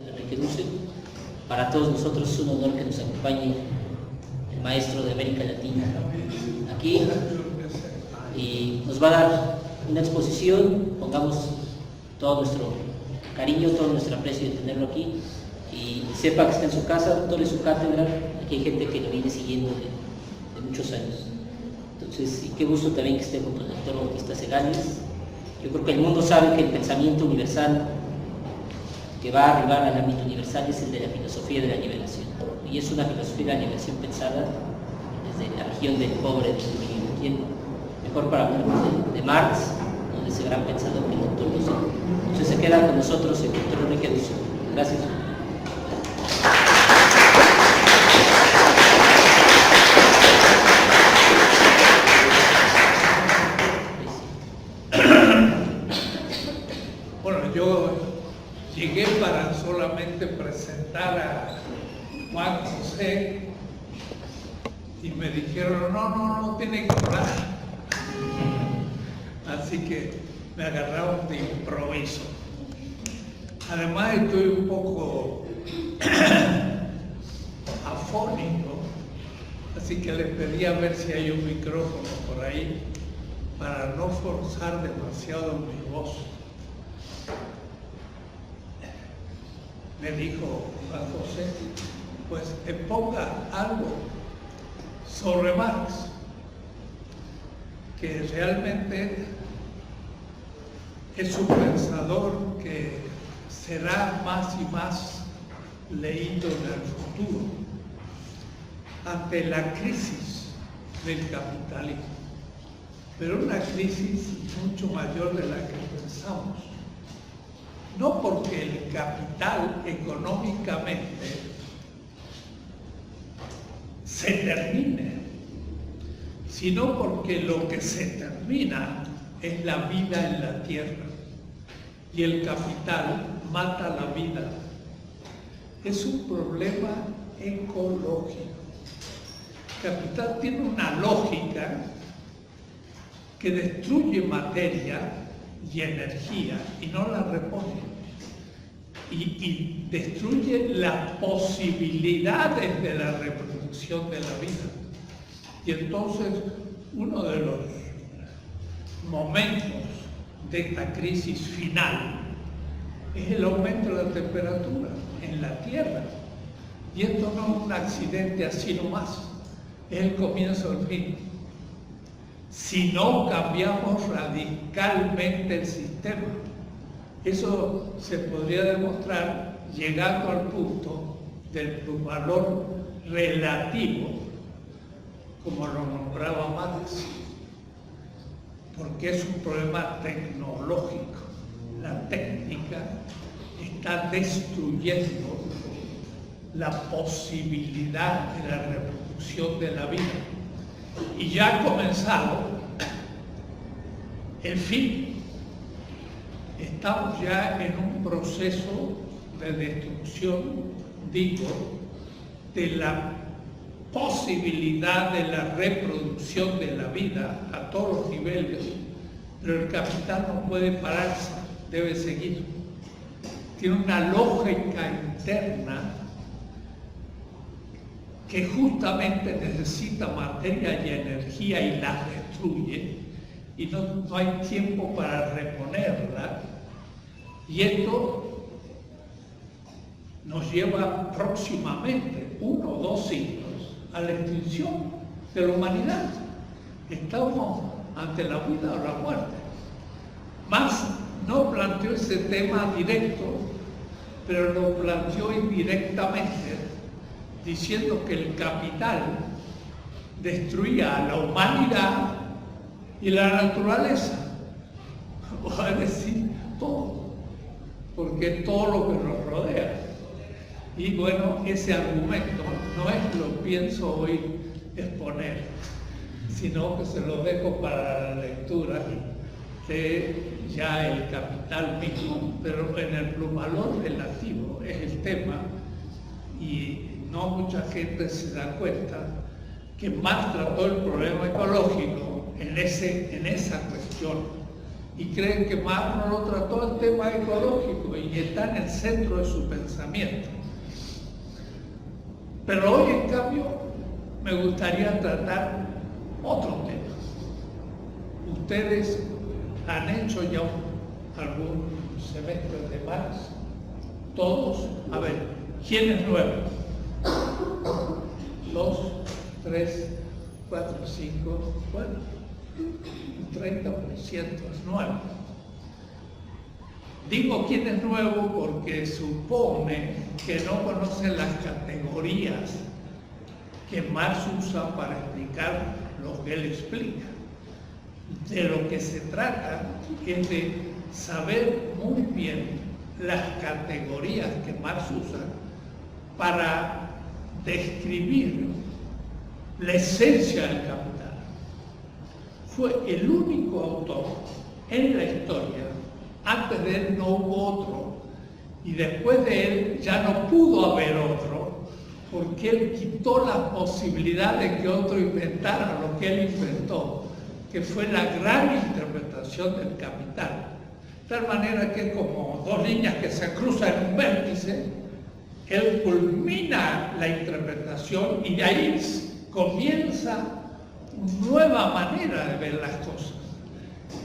Enrique Dussel. Para todos nosotros es un honor que nos acompañe el maestro de América Latina aquí y nos va a dar una exposición. Pongamos todo nuestro cariño, todo nuestro aprecio de tenerlo aquí y sepa que está en su casa, tome su cátedra. Aquí hay gente que lo viene siguiendo de muchos años. Entonces, y qué gusto también que esté junto al doctor Bautista Segales. Yo creo que el mundo sabe que el pensamiento universal que va a arribar al ámbito universal es el de la filosofía de la liberación. Y es una filosofía de la liberación pensada desde la región del pobre, del dominio. ¿Quién mejor para hablar de Marx, ¿no? De ese gran pensador que el doctor Dussel? Entonces se queda con nosotros el doctor Enrique Dussel. Gracias. Bueno, yo llegué para solamente presentar a Juan José y me dijeron, no tiene que hablar. Así que me agarraron de improviso. Además estoy un poco afónico, así que les pedí a ver si hay un micrófono por ahí para no forzar demasiado mi voz. Me dijo Juan José, pues ponga algo sobre Marx, que realmente es un pensador que será más y más leído en el futuro ante la crisis del capitalismo, pero una crisis mucho mayor de la que pensamos. No porque el capital económicamente se termine, sino porque lo que se termina es la vida en la tierra y el capital mata la vida. Es un problema ecológico. El capital tiene una lógica que destruye materia y energía y no la repone y destruye las posibilidades de la reproducción de la vida. Y entonces uno de los momentos de esta crisis final es el aumento de la temperatura en la Tierra. Y esto no es un accidente así nomás, es el comienzo del fin. Si no cambiamos radicalmente el sistema. Eso se podría demostrar llegando al punto del plusvalor relativo, como lo nombraba Marx, porque es un problema tecnológico. La técnica está destruyendo la posibilidad de la reproducción de la vida. Y ya ha comenzado el fin. Estamos ya en un proceso de destrucción, digo, de la posibilidad de la reproducción de la vida a todos los niveles, pero el capital no puede pararse, debe seguir. Tiene una lógica interna que justamente necesita materia y energía y las destruye, y no hay tiempo para reponerla, y esto nos lleva próximamente 1 o 2 siglos a la extinción de la humanidad. Estamos ante la vida o la muerte. Marx no planteó ese tema directo, pero lo planteó indirectamente, diciendo que el capital destruía a la humanidad y la naturaleza, o es decir, todo, porque todo lo que nos rodea. Y bueno, ese argumento no es lo que pienso hoy exponer, sino que se lo dejo para la lectura de ya el capital mismo, pero en el plusvalor relativo es el tema, y no mucha gente se da cuenta que Marx trató el problema ecológico en esa cuestión, y creen que Marx no lo trató el tema ecológico y está en el centro de su pensamiento. Pero hoy, en cambio, me gustaría tratar otro tema. Ustedes han hecho ya algún semestre de Marx, todos. A ver, ¿quién es nuevo? 2, 3, 4, 5, bueno, un 30% es nuevo. Digo quién es nuevo porque supone que no conocen las categorías que Marx usa para explicar lo que él explica. De lo que se trata es de saber muy bien las categorías que Marx usa para describir la esencia del capital. Fue el único autor en la historia, antes de él no hubo otro, y después de él ya no pudo haber otro, porque él quitó la posibilidad de que otro inventara lo que él inventó, que fue la gran interpretación del capital. De tal manera que como dos líneas que se cruzan en un vértice, él culmina la interpretación y de ahí comienza una nueva manera de ver las cosas.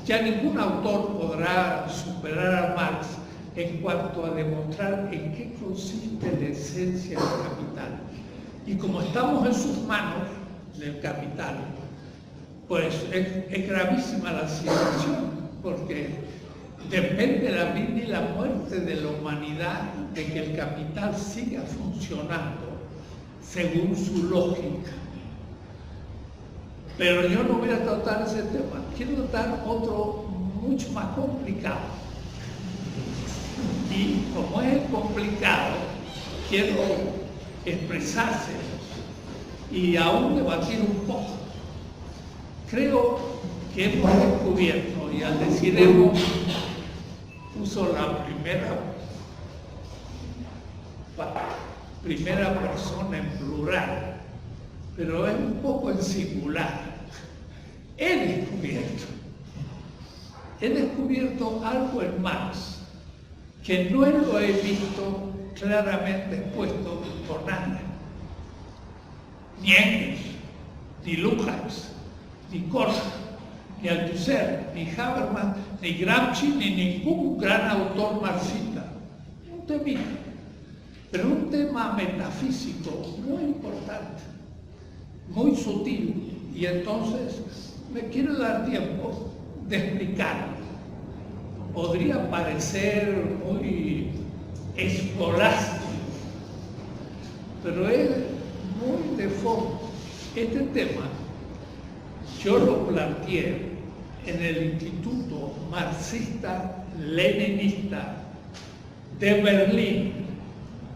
Ya ningún autor podrá superar a Marx en cuanto a demostrar en qué consiste la esencia del capital. Y como estamos en sus manos, del capital, pues es gravísima la situación, porque depende la vida y la muerte de la humanidad de que el capital siga funcionando según su lógica. Pero yo no voy a tratar ese tema, quiero tratar otro mucho más complicado. Y como es complicado, quiero expresárselo y aún debatir un poco. Creo que hemos descubierto, y al decir hemos, uso la primera persona en plural, pero es un poco en singular. He descubierto algo en Marx que no lo he visto claramente expuesto por nadie. Ni Engels, ni Lukács, ni Korsch, ni Althusser, ni Habermas, ni Gramsci, ni ningún gran autor marxista. Un temita, pero un tema metafísico muy importante, muy sutil, y entonces me quiero dar tiempo de explicarlo. Podría parecer muy escolástico, pero es muy de fondo. Este tema yo lo planteé en el Instituto Marxista-Leninista de Berlín,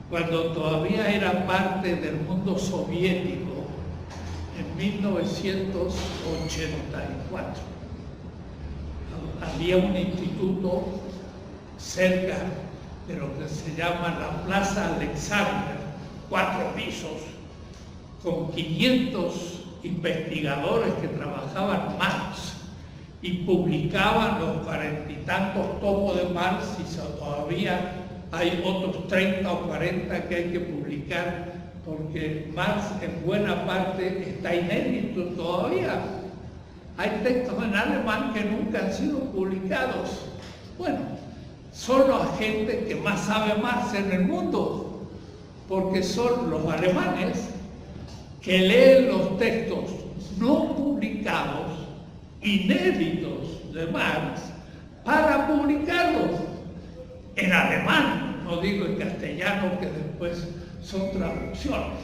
cuando todavía era parte del mundo soviético, en 1984. Había un instituto cerca de lo que se llama la Plaza Alexander, 4 pisos, con 500 investigadores que trabajaban Marx y publicaban los 40 y tantos tomos de Marx, y todavía hay otros 30 o 40 que hay que publicar, porque Marx en buena parte está inédito todavía. Hay textos en alemán que nunca han sido publicados. Bueno, son la gente que más sabe Marx en el mundo, porque son los alemanes que leen los textos no publicados, inéditos de Marx, para publicarlos en alemán, no digo en castellano, que después son traducciones.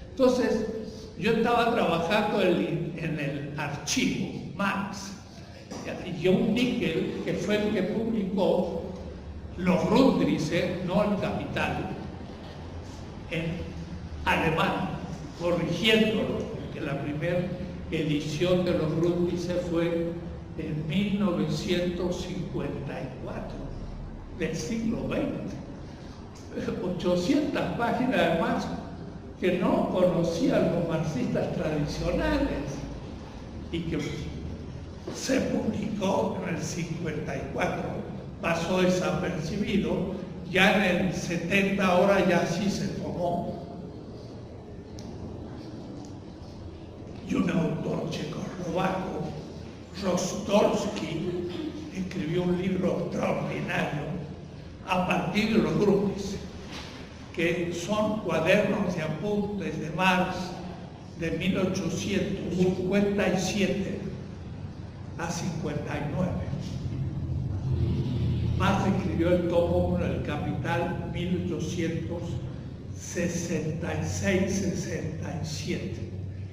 Entonces, yo estaba trabajando en el archivo Marx, y John Nickel, que fue el que publicó los Grundrisse, no el Capital, en alemán, corrigiéndolo, porque la primera edición de los Grundrisse fue en 1954, del siglo XX. 800 páginas de Marx que no conocían los marxistas tradicionales y que se publicó en el 54, pasó desapercibido, ya en el 70 ahora ya sí se tomó. Y un autor checoslovaco, Rostolsky, escribió un libro extraordinario a partir de los grupos, que son cuadernos de apuntes de Marx de 1857 a 59. Marx escribió el tomo 1 del Capital 1866-67,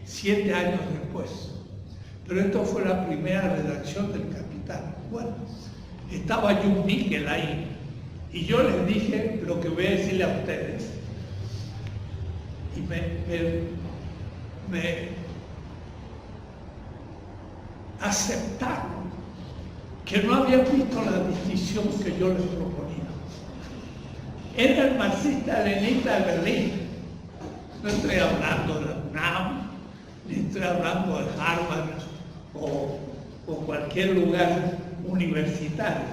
7 años después. Pero esto fue la primera redacción del Capital. Bueno, estaba Jung Nickel ahí, y yo les dije lo que voy a decirle a ustedes, y me aceptaron que no habían visto la distinción que yo les proponía. Era el marxista-leninista de Berlín. No estoy hablando de la UNAM, ni estoy hablando de Harvard o cualquier lugar universitario.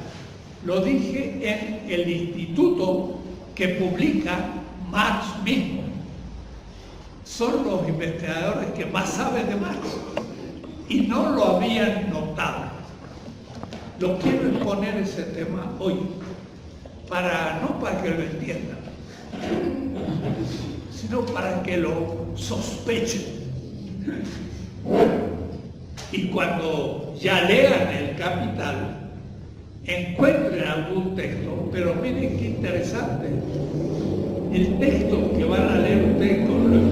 Lo dije en el instituto que publica Marx mismo. Son los investigadores que más saben de Marx y no lo habían notado. Lo quiero exponer ese tema hoy, no para que lo entiendan, sino para que lo sospechen. Y cuando ya lean el Capital, encuentren algún texto, pero miren qué interesante. El texto que van a leer ustedes con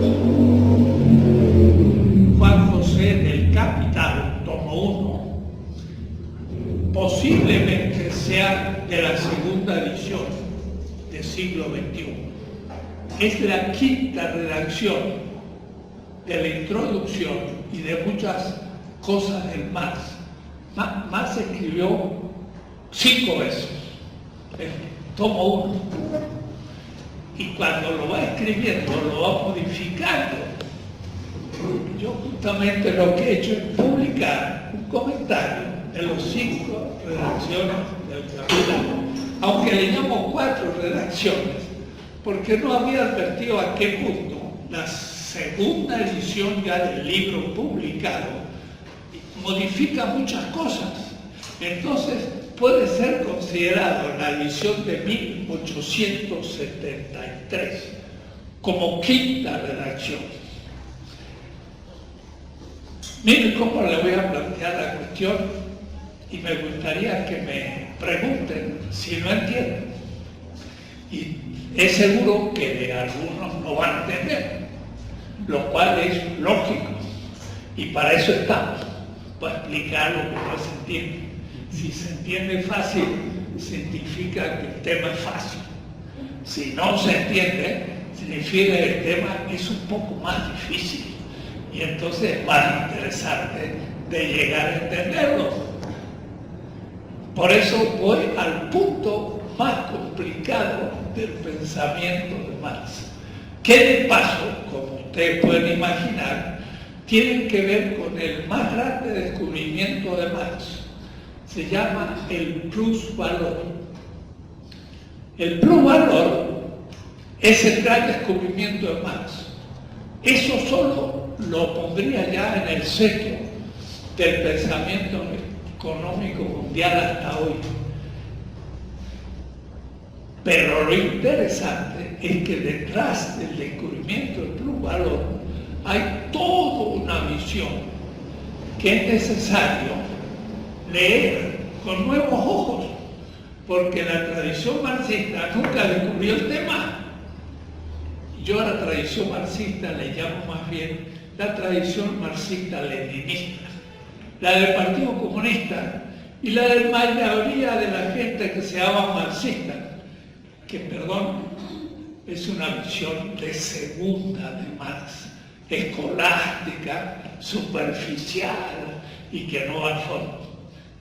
Juan José del Capital, tomo 1, posiblemente sea de la segunda edición del siglo XXI. Es la quinta redacción de la introducción y de muchas cosas del Marx. Marx escribió 5 veces, tomo 1. Y cuando lo va escribiendo, lo va modificando. Yo justamente lo que he hecho es publicar un comentario de los 5 redacciones del Capital, aunque le llamo 4 redacciones, porque no había advertido a qué punto la segunda edición ya del libro publicado modifica muchas cosas. Entonces puede ser considerado la edición de 1873 como quinta redacción. Miren cómo le voy a plantear la cuestión y me gustaría que me pregunten si no entienden. Y es seguro que de algunos no van a entender, lo cual es lógico. Y para eso estamos, para explicar lo que no se entiende. Si se entiende fácil, significa que el tema es fácil. Si no se entiende, significa que el tema es un poco más difícil. Y entonces van a interesarte de llegar a entenderlo. Por eso voy al punto más complicado del pensamiento de Marx, que de paso, como ustedes pueden imaginar, tienen que ver con el más grande descubrimiento de Marx. Se llama el plusvalor. El plusvalor es el gran descubrimiento de Marx. Eso solo lo pondría ya en el centro del pensamiento económico mundial hasta hoy. Pero lo interesante es que detrás del descubrimiento del plusvalor hay toda una visión que es necesario leer con nuevos ojos, porque la tradición marxista nunca descubrió el tema. Yo a la tradición marxista le llamo más bien la tradición marxista-leninista, la del Partido Comunista y la de la mayoría de la gente que se llama marxista, que, perdón, es una visión de segunda de Marx, escolástica, superficial y que no va al fondo.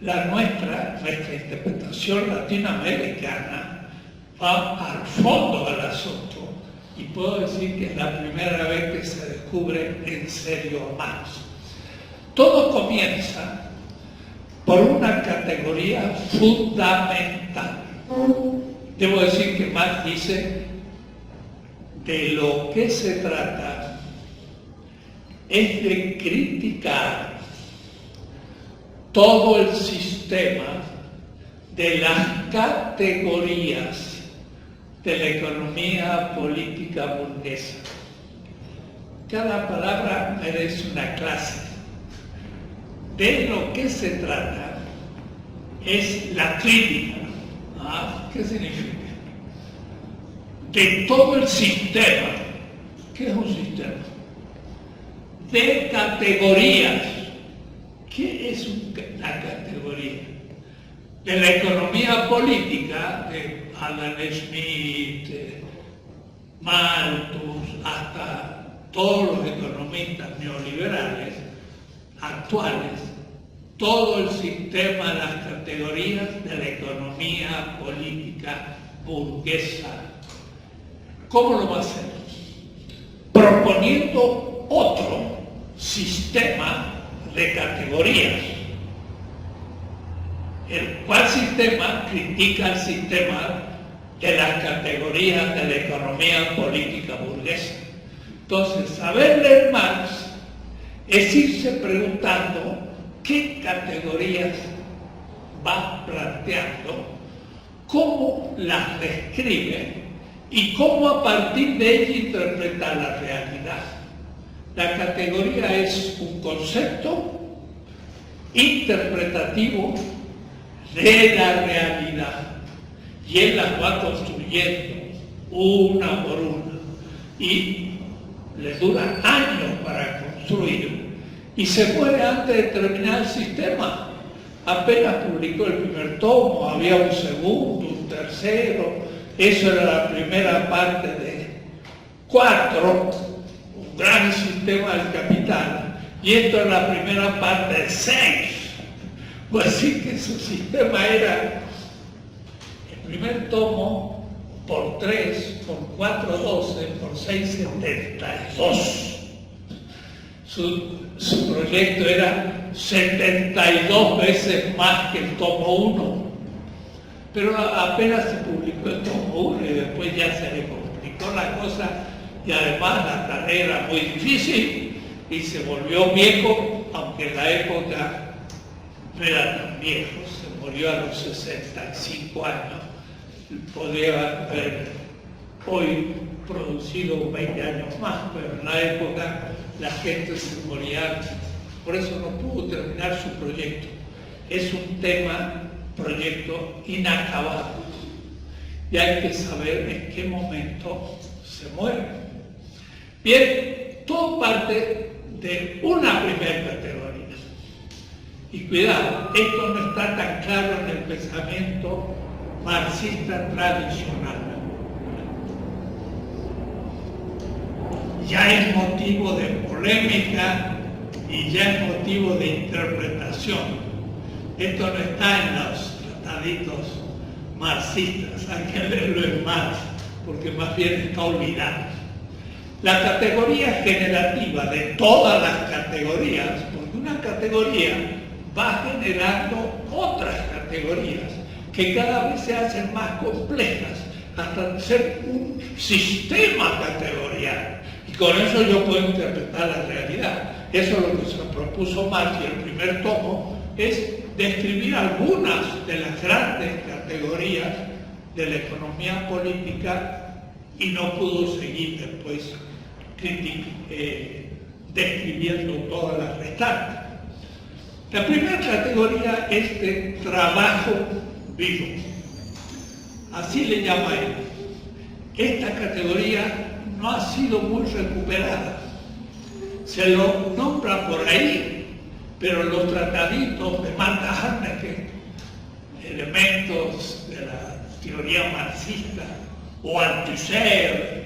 La nuestra interpretación latinoamericana va al fondo del asunto y puedo decir que es la primera vez que se descubre en serio a Marx. Todo comienza por una categoría fundamental. Debo decir que Marx dice, de lo que se trata es de criticar todo el sistema de las categorías de la economía política burguesa. Cada palabra merece una clase. De lo que se trata es la crítica. ¿Qué significa? De todo el sistema. ¿Qué es un sistema? De categorías. ¿Qué es una categoría? De la economía política, de Adam Smith, Malthus, hasta todos los economistas neoliberales actuales, todo el sistema de las categorías de la economía política burguesa. ¿Cómo lo va a hacer? Proponiendo otro sistema de categorías, el cual sistema critica el sistema de las categorías de la economía política burguesa. Entonces, saber leer Marx es irse preguntando qué categorías va planteando, cómo las describe y cómo a partir de ella interpretar la realidad. La categoría es un concepto interpretativo de la realidad y él las va construyendo una por una y le dura años para construir y se muere antes de terminar el sistema. Apenas publicó el primer tomo, había un segundo, un tercero, eso era la primera parte de 4, un gran sistema del capital, y esto es la primera parte de 6. Pues sí que su sistema era el primer tomo por 3, por 4, 12, por 6, 72. Su proyecto era 72 veces más que el tomo 1, pero apenas se publicó el tomo 1 y después ya se le complicó la cosa y además la tarea era muy difícil y se volvió viejo, aunque en la época no era tan viejo, se murió a los 65 años, podría haber hoy producido 20 años más, pero en la época la gente se moría, por eso no pudo terminar su proyecto. Es un proyecto inacabado y hay que saber en qué momento se muere. Bien, todo parte de una primera categoría. Y cuidado, esto no está tan claro en el pensamiento marxista tradicional. Ya es motivo de polémica y ya es motivo de interpretación. Esto no está en los trataditos marxistas, hay que leerlo en Marx, porque más bien está olvidado. La categoría generativa de todas las categorías, porque una categoría va generando otras categorías que cada vez se hacen más complejas hasta ser un sistema categorial. Y con eso yo puedo interpretar la realidad. Eso es lo que se propuso Marx y el primer tomo es describir algunas de las grandes categorías de la economía política y no pudo seguir después describiendo todas las restantes. La primera categoría es de trabajo vivo. Así le llama él. Esta categoría no ha sido muy recuperada. Se lo nombra por ahí, pero los trataditos de Marta Haneke, elementos de la teoría marxista, o Althusser,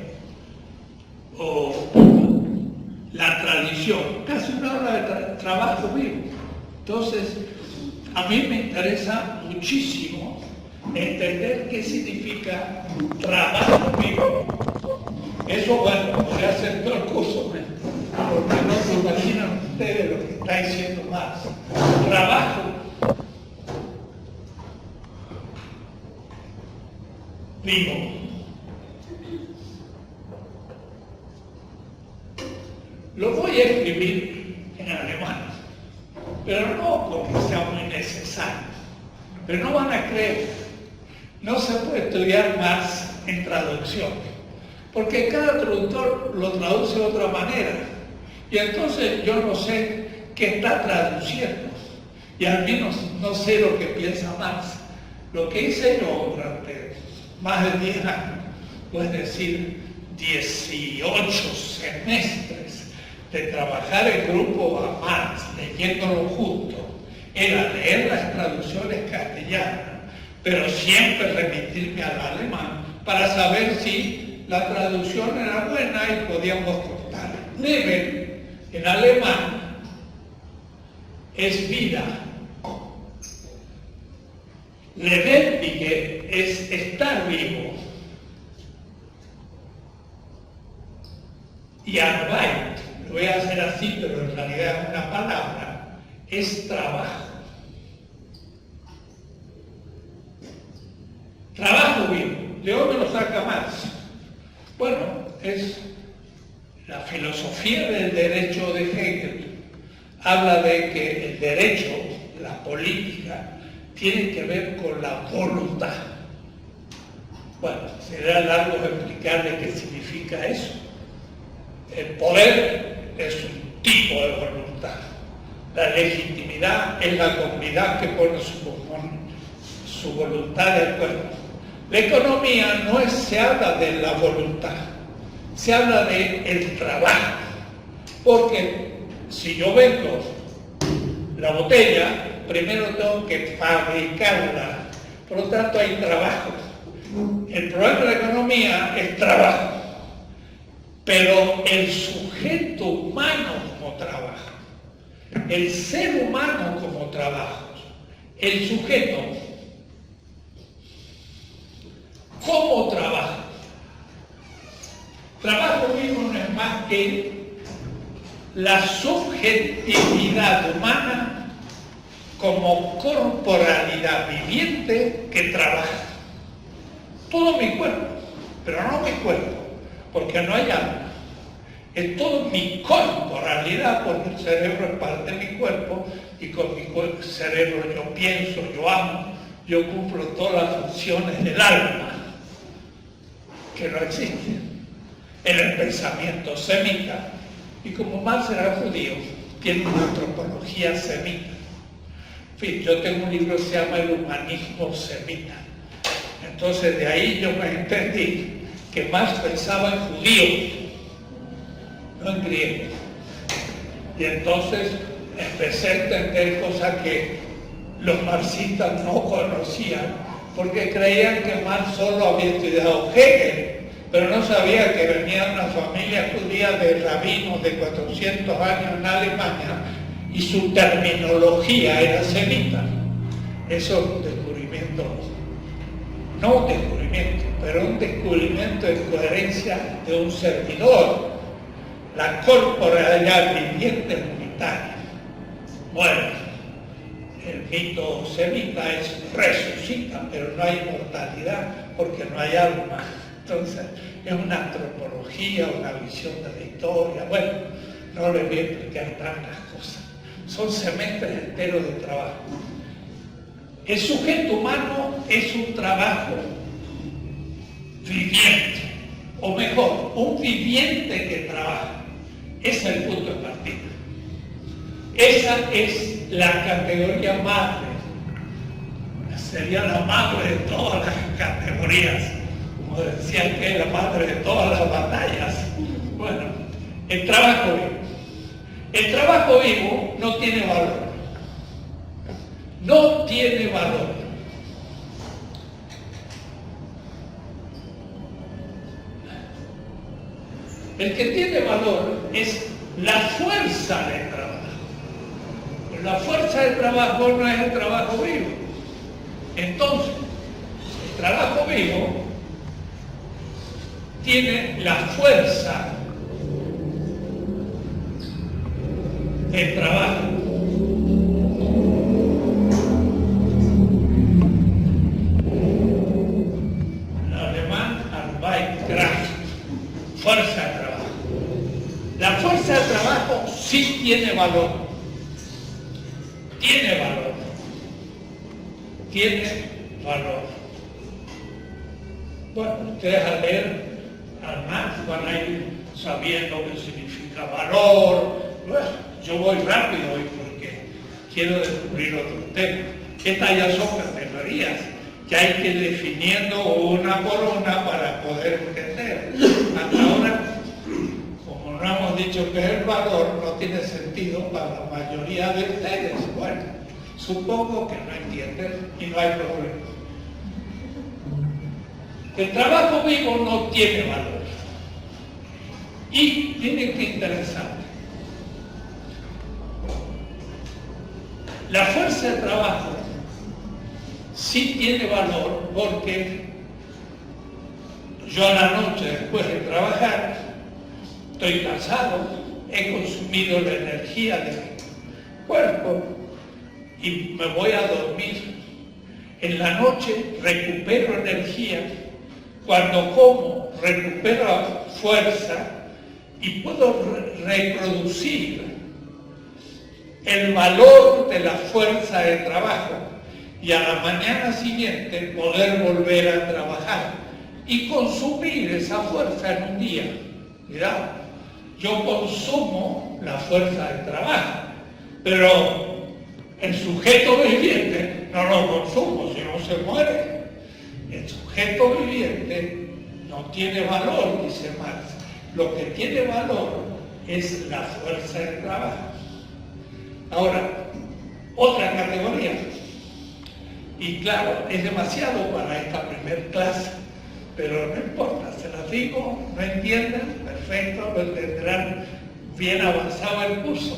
o la tradición, casi no habla de trabajo vivo. Entonces, a mí me interesa muchísimo entender qué significa trabajo vivo. Eso, bueno, podría ser todo el curso, porque no se imaginan ustedes lo que está diciendo Marx. Trabajo vivo. Lo voy a escribir en alemán, pero no porque sea muy necesario. Pero no van a creer, no se puede estudiar Marx en traducción, porque cada traductor lo traduce de otra manera. Y entonces yo no sé qué está traduciendo, y al menos no sé lo que piensa Marx. Lo que hice yo durante más de 10 años, es decir, 18 semestres de trabajar en grupo a Marx, leyéndolo junto, era leer las traducciones castellanas, pero siempre remitirme al alemán para saber si la traducción era buena y podíamos cortar. Leben en alemán es vida. Lebendige es estar vivo. Y Arbeit, lo voy a hacer así, pero en realidad es una palabra, es trabajo. Trabajo vivo. ¿De dónde lo saca Marx? Bueno, es la filosofía del derecho de Hegel. Habla de que el derecho, la política, tiene que ver con la voluntad. Bueno, será largo explicarle qué significa eso. El poder es un tipo de voluntad. La legitimidad es la comunidad que pone su voluntad de acuerdo. La economía no se habla de la voluntad, se habla del trabajo. Porque si yo vendo la botella, primero tengo que fabricarla. Por lo tanto, hay trabajo. El problema de la economía es trabajo. Pero el sujeto humano como trabajo, el ser humano como trabajo, el sujeto como trabajo. Trabajo vivo no es más que la subjetividad humana como corporalidad viviente que trabaja. Todo mi cuerpo, pero no mi cuerpo, porque no hay alma. Es toda mi corporalidad, porque el cerebro es parte de mi cuerpo, y con mi cerebro yo pienso, yo amo, yo cumplo todas las funciones del alma, que no existen en el pensamiento semita. Y como Marx era judío, tiene una antropología semita. En fin, yo tengo un libro que se llama El humanismo semita. Entonces de ahí yo me entendí que Marx pensaba en judíos, no en griegos. Y entonces empecé a entender cosas que los marxistas no conocían, porque creían que Marx solo había estudiado Hegel, pero no sabía que venía de una familia judía de rabinos de 400 años en Alemania y su terminología era semita. Eso es un descubrimiento, no un descubrimiento, pero un descubrimiento de coherencia de un servidor. La corporalidad viviente es unitaria. Bueno, el mito semita es resucita, pero no hay mortalidad porque no hay alma. Entonces, es una antropología, una visión de la historia. Bueno, no les voy a explicar tantas cosas. Son semestres enteros de trabajo. El sujeto humano es un trabajo viviente, o mejor, un viviente que trabaja. Ese es el punto de partida. Esa es la categoría madre. Sería la madre de todas las categorías. Como decían que es la madre de todas las batallas. Bueno, el trabajo vivo. El trabajo vivo no tiene valor. No tiene valor. El que tiene valor es la fuerza del trabajo. Pero la fuerza del trabajo no es el trabajo vivo. Entonces, el trabajo vivo tiene la fuerza del trabajo. La tiene valor. Tiene valor. Tiene valor. Bueno, ustedes al leer al Marx van a ir sabiendo qué significa valor. Bueno, yo voy rápido hoy porque quiero descubrir otro tema. Estas ya son categorías que hay que ir definiendo una por una para poder entender. Hasta ahora, como no hemos dicho que es el valor, no tiene sentido para la mayoría de ustedes. Bueno, supongo que no entienden y no hay problema. El trabajo vivo no tiene valor. Y miren qué interesante. La fuerza de trabajo sí tiene valor porque yo a la noche después de trabajar estoy cansado, he consumido la energía de mi cuerpo y me voy a dormir. En la noche recupero energía, cuando como recupero fuerza y puedo reproducir el valor de la fuerza de trabajo y a la mañana siguiente poder volver a trabajar y consumir esa fuerza en un día. Mirá, yo consumo la fuerza de trabajo, pero el sujeto viviente no lo consumo, si no se muere. El sujeto viviente no tiene valor, dice Marx. Lo que tiene valor es la fuerza de trabajo. Ahora, otra categoría. Y claro, es demasiado para esta primer clase, pero no importa, se las digo, no entienden, perfecto, lo tendrán bien avanzado el curso,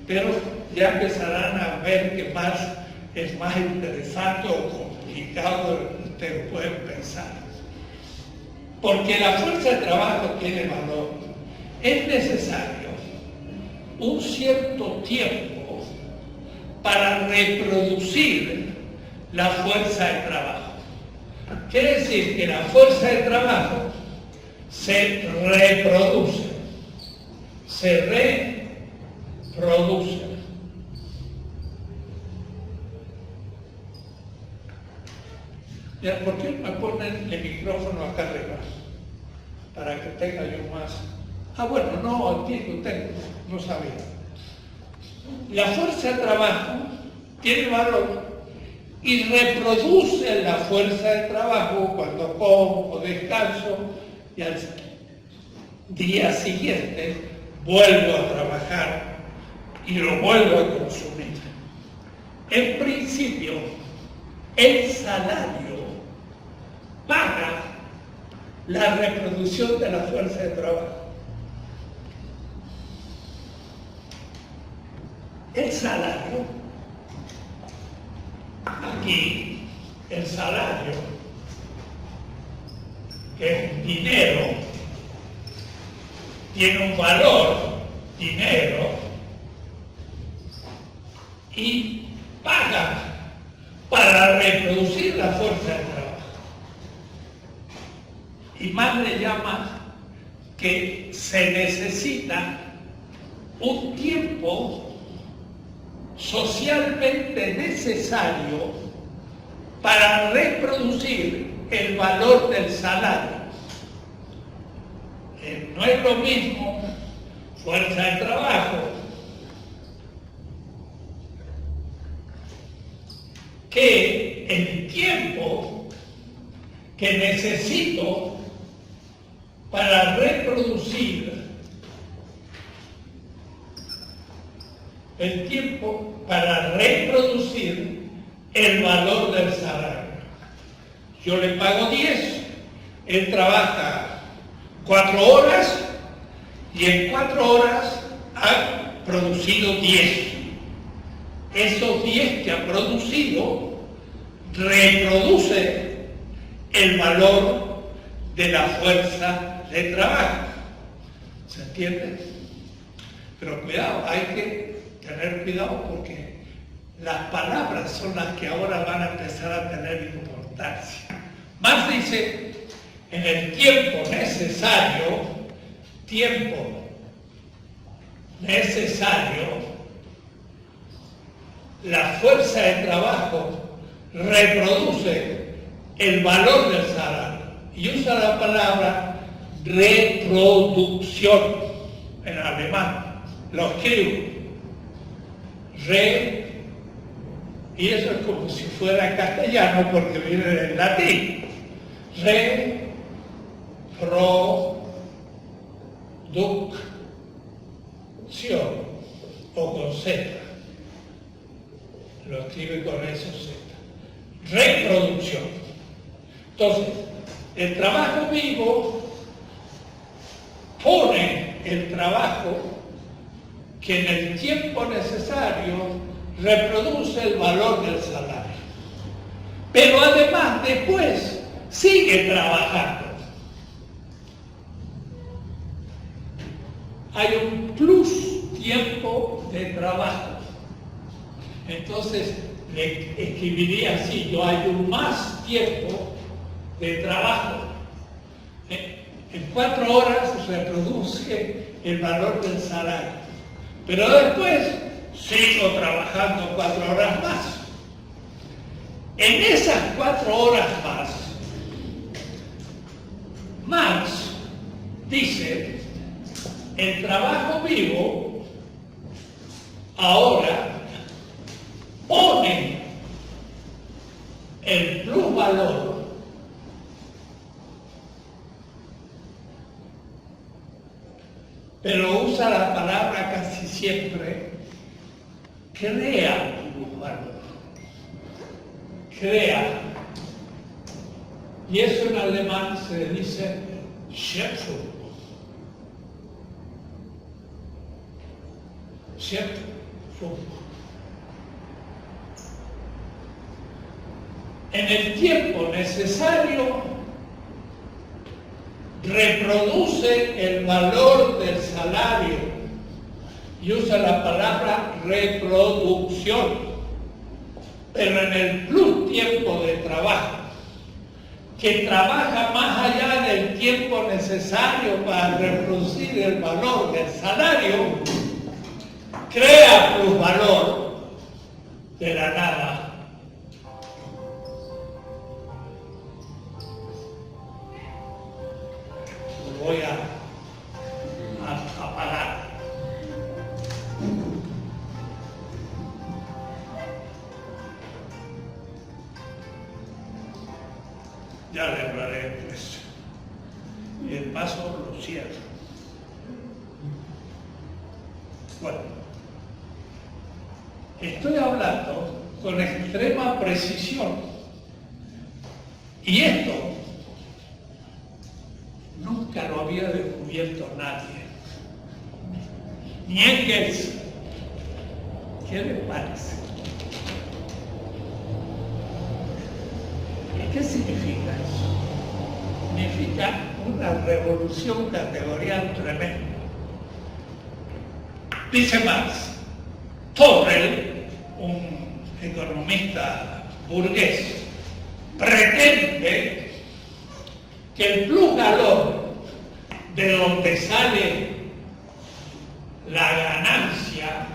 pero ya empezarán a ver que es más interesante o complicado de lo que ustedes pueden pensar. Porque la fuerza de trabajo tiene valor. Es necesario un cierto tiempo para reproducir la fuerza de trabajo. Quiere decir que la fuerza de trabajo se reproduce. Se reproduce. ¿Por qué me ponen el micrófono acá arriba? Para que tenga yo más. Bueno, no, aquí lo tengo, no sabía. La fuerza de trabajo tiene valor y reproduce la fuerza de trabajo cuando como o descanso y al día siguiente vuelvo a trabajar y lo vuelvo a consumir. En principio, el salario paga la reproducción de la fuerza de trabajo. El salario, aquí, el salario, que es dinero, tiene un valor, dinero, y paga para reproducir la fuerza de trabajo. Y más le llama que se necesita un tiempo socialmente necesario para reproducir el valor del salario. No es lo mismo fuerza de trabajo que el tiempo que necesito para reproducir el valor del salario. Yo le pago 10, él trabaja 4 horas y en 4 horas ha producido 10. Esos 10 que ha producido reproduce el valor de la fuerza de trabajo. ¿Se entiende? Pero cuidado, hay que tener cuidado porque las palabras son las que ahora van a empezar a tener importancia. Marx dice, en el tiempo necesario, tiempo necesario, la fuerza de trabajo reproduce el valor del salario. Y usa la palabra reproducción en alemán. Lo escribo. Y eso es como si fuera castellano porque viene del latín. Reproducción o con Z. Lo escribe con eso Z. Reproducción. Entonces, el trabajo vivo pone el trabajo que en el tiempo necesario reproduce el valor del salario. Pero además después sigue trabajando. Hay un plus tiempo de trabajo. Entonces le escribiría así: yo hay un más tiempo de trabajo. En 4 horas se reproduce el valor del salario. Pero después sigo trabajando 4 horas más. En esas 4 horas más, Marx dice: el trabajo vivo ahora pone el plusvalor pero usa la palabra casi siempre, crea plusvalor. Crea. Y eso en alemán se dice Schöpfung. Schöpfung. En el tiempo necesario reproduce el valor del salario y usa la palabra reproducción. Pero en el plus tiempo de trabajo, que trabaja más allá del tiempo necesario para reproducir el valor del salario, crea plusvalor de la nada. Voy a apagar. Ya le hablaré pues. Y el paso lo cierro. Bueno, estoy hablando con extrema precisión. Y esto nunca lo había descubierto nadie. Ni Engels. ¿Qué le parece? ¿Y qué significa eso? Significa una revolución categorial tremenda. Dice Marx, Torrell, un economista burgués, pretende que el plusvalor de donde sale la ganancia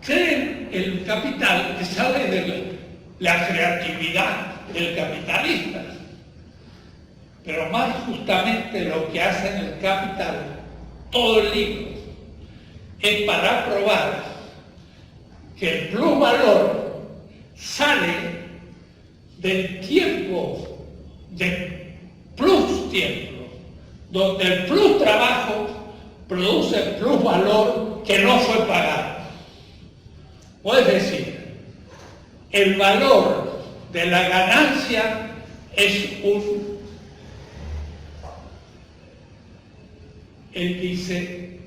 cree el capital que sale de la creatividad del capitalista. Pero más justamente lo que hace en el Capital, todo el libro, es para probar que el plusvalor sale del tiempo, de plus tiempo, donde el plus trabajo produce plusvalor que no fue pagado. Es decir, el valor de la ganancia es él dice,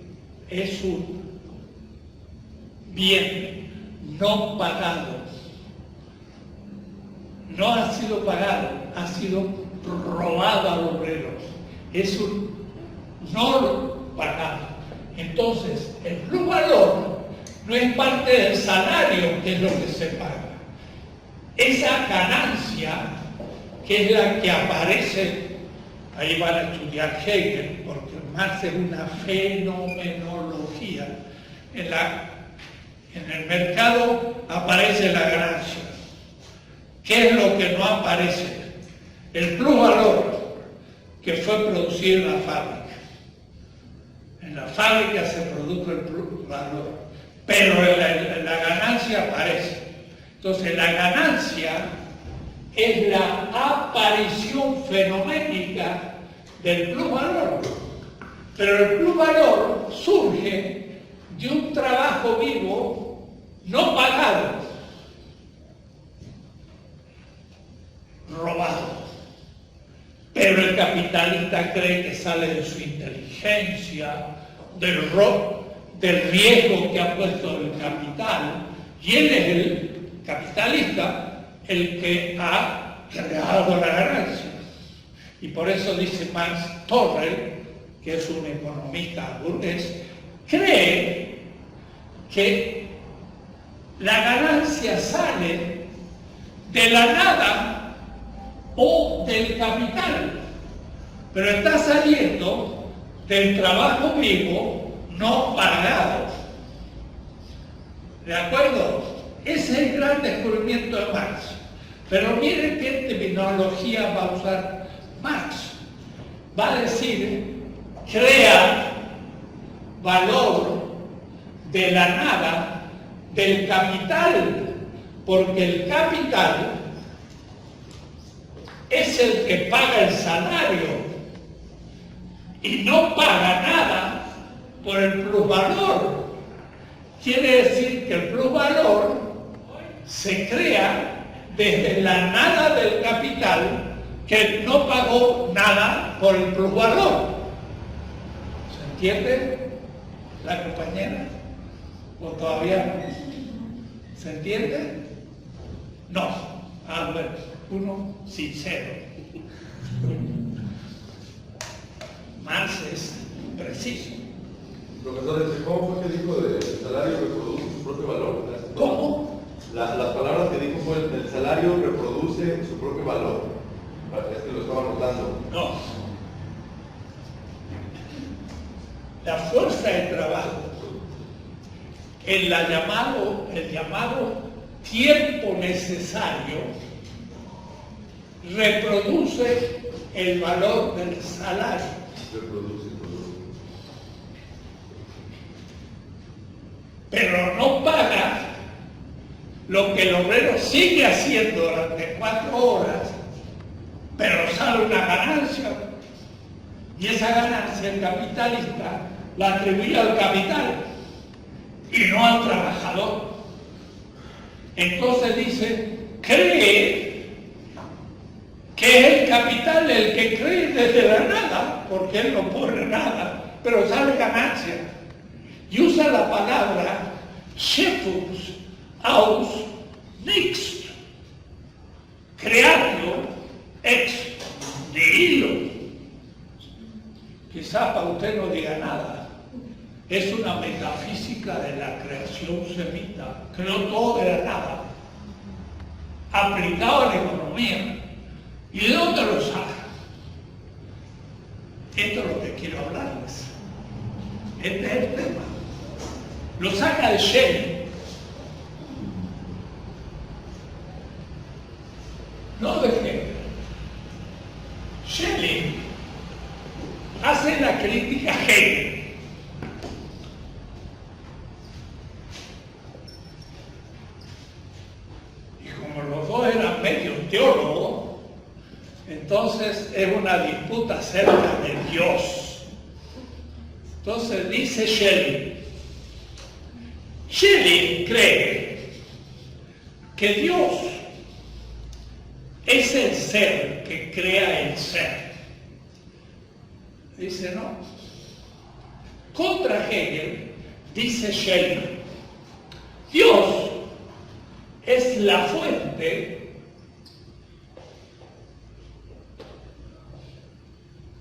es un bien no pagado. No ha sido pagado, ha sido robado al obrero. Es un no pagado. Entonces, el plusvalor no es parte del salario, que es lo que se paga. Esa ganancia, que es la que aparece Ahí van a estudiar Hegel, porque Marx es una fenomenología. En el mercado aparece la ganancia. ¿Qué es lo que no aparece? El plusvalor que fue producido en la fábrica. En la fábrica se produjo el plusvalor, pero la ganancia aparece. Entonces la ganancia es la aparición fenoménica del plusvalor. Pero el plusvalor surge de un trabajo vivo no pagado, robado. Pero el capitalista cree que sale de su inteligencia, del riesgo que ha puesto el capital, y él es el capitalista el que ha creado la ganancia. Y por eso dice Max Torrell, que es un economista burgués, cree que la ganancia sale de la nada o del capital, pero está saliendo del trabajo vivo no pagado. ¿De acuerdo? Ese es el gran descubrimiento de Marx. Pero miren qué terminología va a usar Marx. Va a decir, crea valor de la nada del capital, porque el capital es el que paga el salario y no paga nada por el plusvalor. Quiere decir que el plusvalor se crea desde la nada del capital que no pagó nada por el plusvalor. ¿Se entiende la compañera? ¿O todavía no? ¿Se entiende? No. Ah, bueno, uno sincero. Marx es preciso. Profesor, ¿cómo fue que dijo del salario reproduce su propio valor? ¿Cómo? Las palabras que dijo fue el salario reproduce su propio valor. Es que lo estaba notando. No. La fuerza de trabajo, el llamado tiempo necesario, reproduce el valor del salario. Reproduce. Pero no paga lo que el obrero sigue haciendo durante 4 horas, pero sale una ganancia, y esa ganancia el capitalista la atribuye al capital y no al trabajador. Entonces dice, cree que es el capital el que cree desde la nada, porque él no pone nada, pero sale ganancia. Y usa la palabra Schöpfungs aus nichts, creatio ex nihilo. Quizás para usted no diga nada. Es una metafísica de la creación semita. Creó todo de la nada, aplicado a la economía. ¿Y de dónde lo saca? Esto es lo que quiero hablarles. Este es el tema. Lo saca de Schelling. No de Hegel. Schelling hace la crítica a Hegel. Y como los dos eran medio teólogos, entonces es una disputa acerca de Dios. Entonces dice Schelling cree que Dios es el ser que crea el ser. Dice no. Contra Hegel, dice Schelling, Dios es la fuente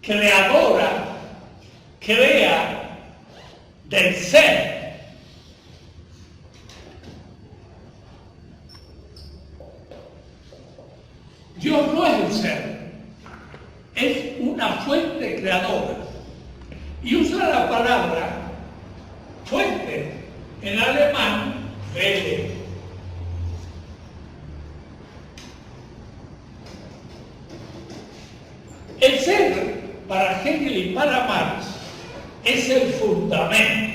creadora, crea del ser. Dios no es el ser, es una fuente fuente, en alemán, Quelle. El ser, para Hegel y para Marx, es el fundamento.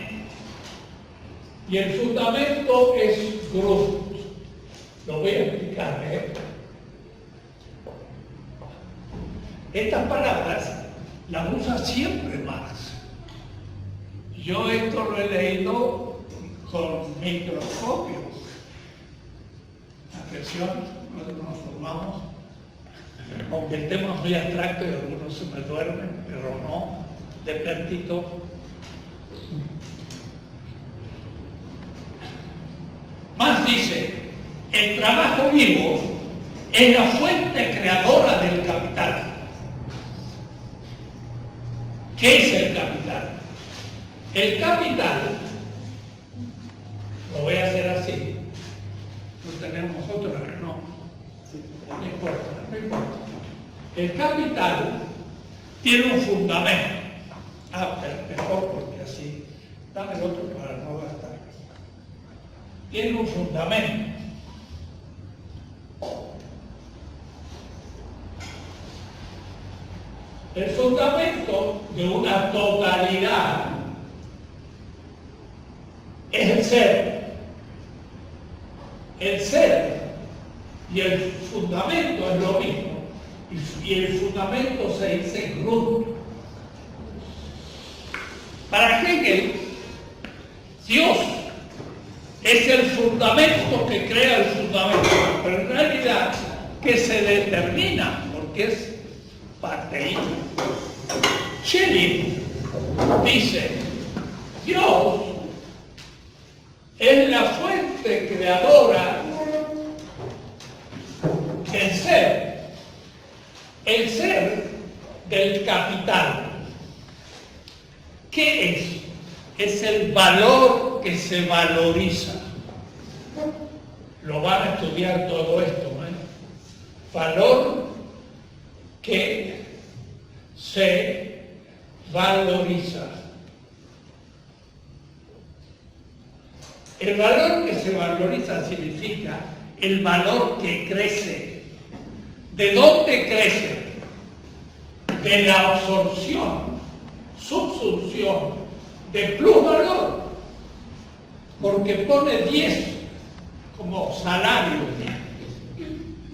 Y el fundamento es Grund. Lo voy a explicar, Estas palabras las usa siempre Marx. Yo esto lo he leído con microscopio. Atención, nos formamos. Aunque el tema es muy abstracto y algunos se me duermen, pero no, despiertito. Más dice, el trabajo vivo es la fuente creadora del capital. ¿Qué es el capital? El capital, lo voy a hacer así, no tenemos otra, no importa. El capital tiene un fundamento. Mejor porque así, dame el otro para no gastar. Tiene un fundamento. El fundamento de una totalidad es el ser. El ser y el fundamento es lo mismo. Y el fundamento se dice Grund. Para Hegel, Dios es el fundamento que crea el fundamento, pero en realidad que se determina, porque es parteísta. Schelling dice, Dios es la fuente creadora del ser, el ser del capital. ¿Qué es? Es el valor que se valoriza. Lo van a estudiar todo esto, Valor que se valoriza. El valor que se valoriza significa el valor que crece. ¿De dónde crece? De la absorción, subsunción, de plusvalor. Porque pone 10 como salario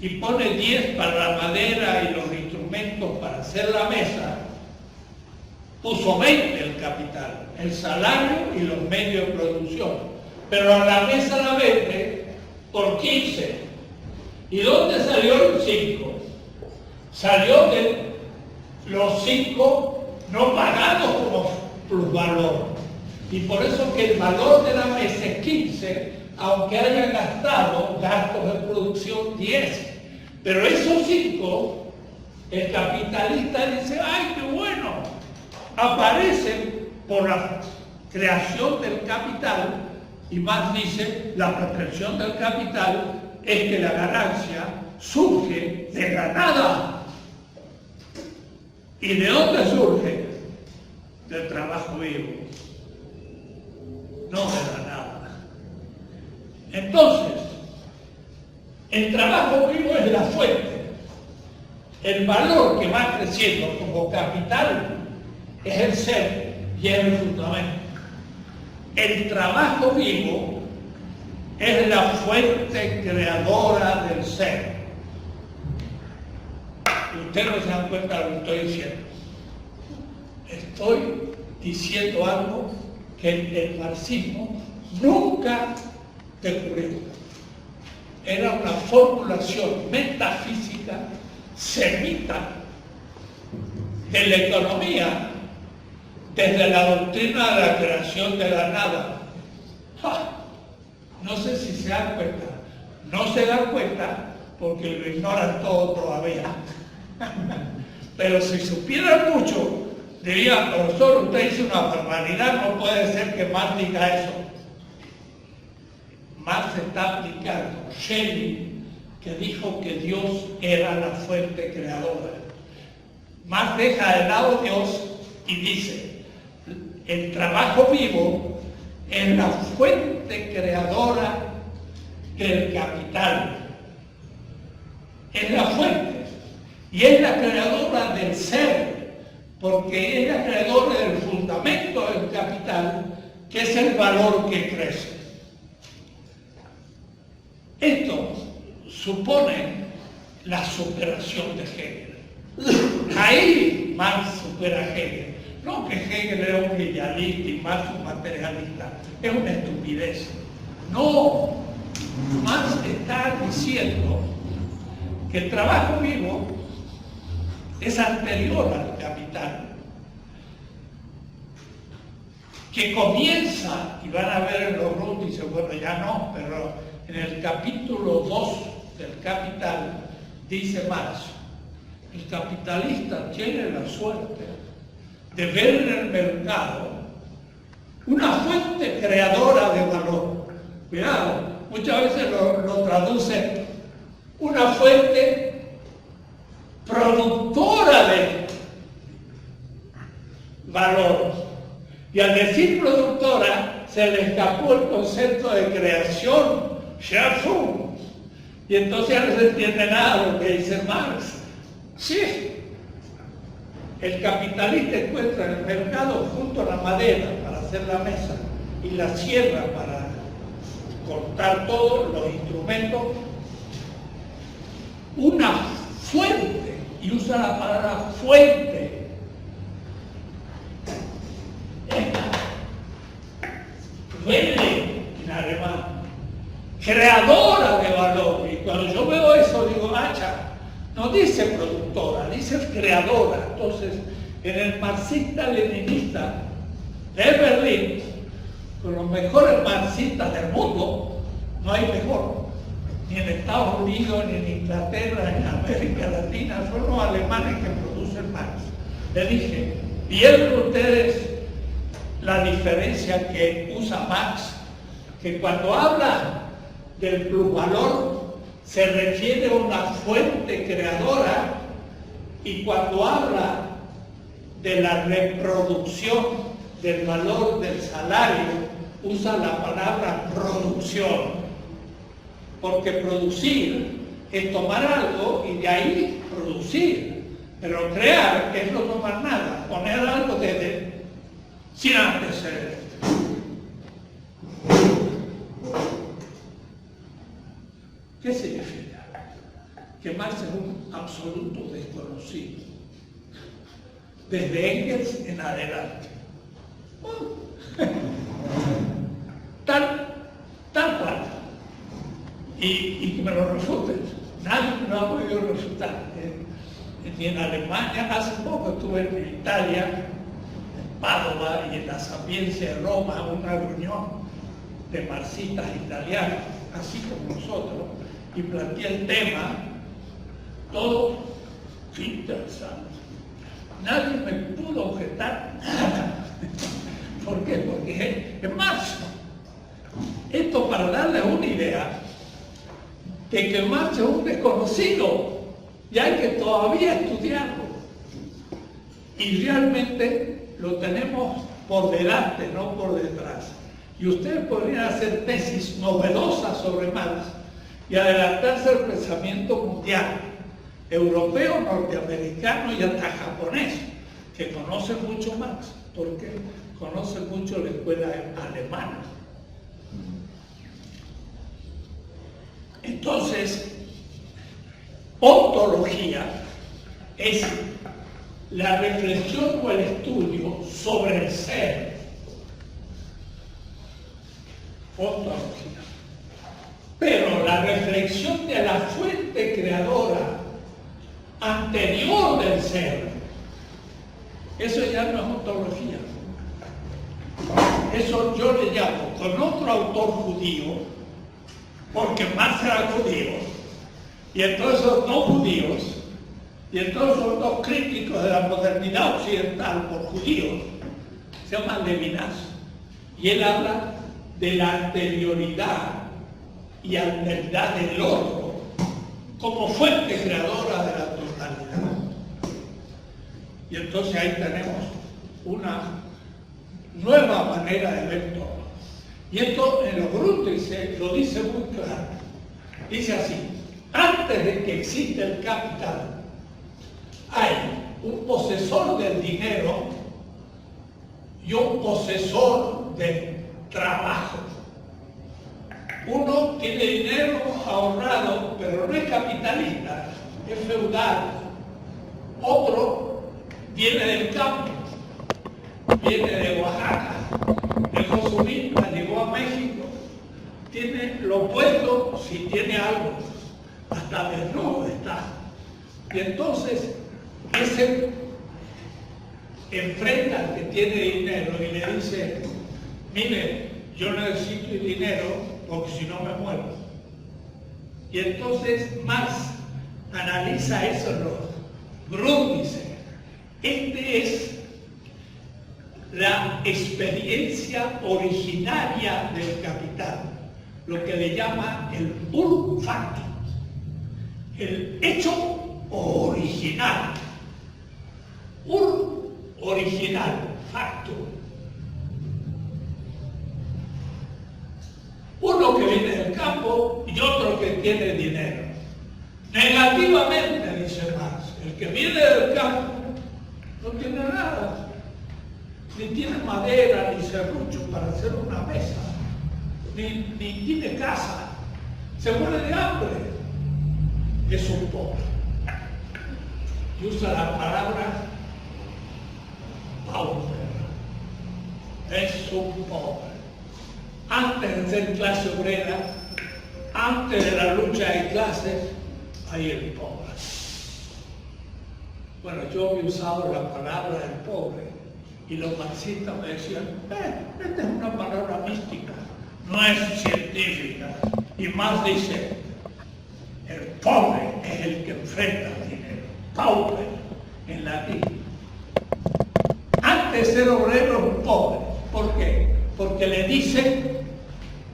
y pone 10 para la madera y los instrumentos para hacer la mesa. Puso 20 el capital, el salario y los medios de producción. Pero a la mesa la vende por 15. ¿Y dónde salió el 5? Salió de los 5 no pagados como plusvalor. Y por eso que el valor de la mesa es 15, aunque haya gastado gastos de producción 10. Pero esos 5, el capitalista dice, ¡ay, qué bueno! Aparecen por la creación del capital, y más dice, la pretensión del capital es que la ganancia surge de la nada. ¿Y de dónde surge? Del trabajo vivo, no de la nada. Entonces, el trabajo vivo es la fuente. El valor que va creciendo como capital es el ser y es el fundamento. El trabajo vivo es la fuente creadora del ser. Y ustedes no se dan cuenta de lo que estoy diciendo. Estoy diciendo algo que el marxismo nunca descubrió. Era una formulación metafísica semita de la economía desde la doctrina de la creación de la nada. No sé si se dan cuenta. No se dan cuenta porque lo ignoran todo todavía. Pero si supieran mucho, dirían, profesor, usted dice una barbaridad, no puede ser que Marx diga eso. Marx está aplicando Schelling, que dijo que Dios era la fuente creadora. Marx deja de lado a Dios y dice, el trabajo vivo es la fuente creadora del capital. Es la fuente. Y es la creadora del ser, porque es la creadora del fundamento del capital, que es el valor que crece. Esto supone la superación de Hegel. Ahí Marx supera a Hegel. No que Hegel era un idealista y Marx un materialista. Es una estupidez. No. Marx está diciendo que el trabajo vivo es anterior al capital, que comienza, y van a ver en los roots, dice, bueno, ya no, pero en el capítulo 2 del Capital, dice Marx, el capitalista tiene la suerte de ver en el mercado una fuente creadora de valor. Cuidado, muchas veces lo traducen una fuente productora de valor. Y al decir productora, se le escapó el concepto de creación, Schöpfung. Y entonces ya no se entiende nada de lo que dice Marx. Sí, el capitalista encuentra en el mercado junto a la madera para hacer la mesa y la sierra para cortar todos los instrumentos, una fuente, y usa la palabra fuente. Quelle en alemán, creadora de valor. Y cuando yo veo eso digo, no dice productora, dice creadora. Entonces, en el marxista-leninista de Berlín, con los mejores marxistas del mundo, no hay mejor. Ni en Estados Unidos, ni en Inglaterra, ni en América Latina, son los alemanes que producen Marx. Le dije, vieron ustedes la diferencia que usa Marx, que cuando habla del plusvalor se refiere a una fuente creadora, y cuando habla de la reproducción del valor del salario usa la palabra producción, porque producir es tomar algo y de ahí producir, pero crear es no tomar nada, poner algo sin antecedentes. ¿Qué significa? Que Marx es un absoluto desconocido, desde Engels en adelante. Tal cual. Y que me lo refuten. Nadie me lo ha podido refutar. Ni en Alemania, hace poco estuve en Italia, en Padova y en la Sapiencia de Roma, una reunión de marxistas italianos, así como nosotros, y planteé el tema, todo interesante. Nadie me pudo objetar nada. ¿Por qué? Porque es Marx. Esto para darles una idea de que Marx es un desconocido y hay que todavía estudiarlo. Y realmente lo tenemos por delante, no por detrás. Y ustedes podrían hacer tesis novedosas sobre Marx y adelantarse al pensamiento mundial, europeo, norteamericano y hasta japonés, que conocen mucho Marx, porque conocen mucho la escuela alemana. Entonces, ontología es la reflexión o el estudio sobre el ser. Ontología. Pero la reflexión de la fuente creadora anterior del ser, eso ya no es ontología. Eso yo le llamo, con otro autor judío, porque Marx era judío, y entonces los no judíos, y entonces son dos críticos de la modernidad occidental por judíos, se llaman Levinas, y él habla de la anterioridad y alteridad del otro como fuente creadora de la totalidad. Y entonces ahí tenemos una nueva manera de ver todo. Y esto en los Grundrisse lo dice muy claro. Dice así: antes de que exista el capital, hay un posesor del dinero y un posesor del trabajo. Uno tiene dinero ahorrado, pero no es capitalista, es feudal. Otro viene del campo, viene de Oaxaca, dejó su vida, llegó a México, tiene lo opuesto, si tiene algo, hasta desnudo está. Y entonces ese enfrenta al que tiene dinero y le dice: mire, yo necesito el dinero porque si no me muero. Y entonces Marx analiza eso en los Grundrisse. Este es la experiencia originaria del capital, lo que le llama el ur factum, el hecho original. Original, factum. Uno que viene del campo y otro que tiene dinero. Negativamente, dice Marx, el que viene del campo no tiene nada, ni tiene madera, ni serrucho para hacer una mesa, ni tiene casa, se muere de hambre, es un pobre. Y usa la palabra pauper, es un pobre. Antes de ser clase obrera, antes de la lucha de clases, hay el pobre. Bueno, yo he usado la palabra del pobre y los marxistas me decían: esta es una palabra mística, no es científica. Y Marx dice: el pobre es el que enfrenta el dinero, pauper en latín. Antes de ser obrero es un pobre. ¿Por qué? Porque le dicen: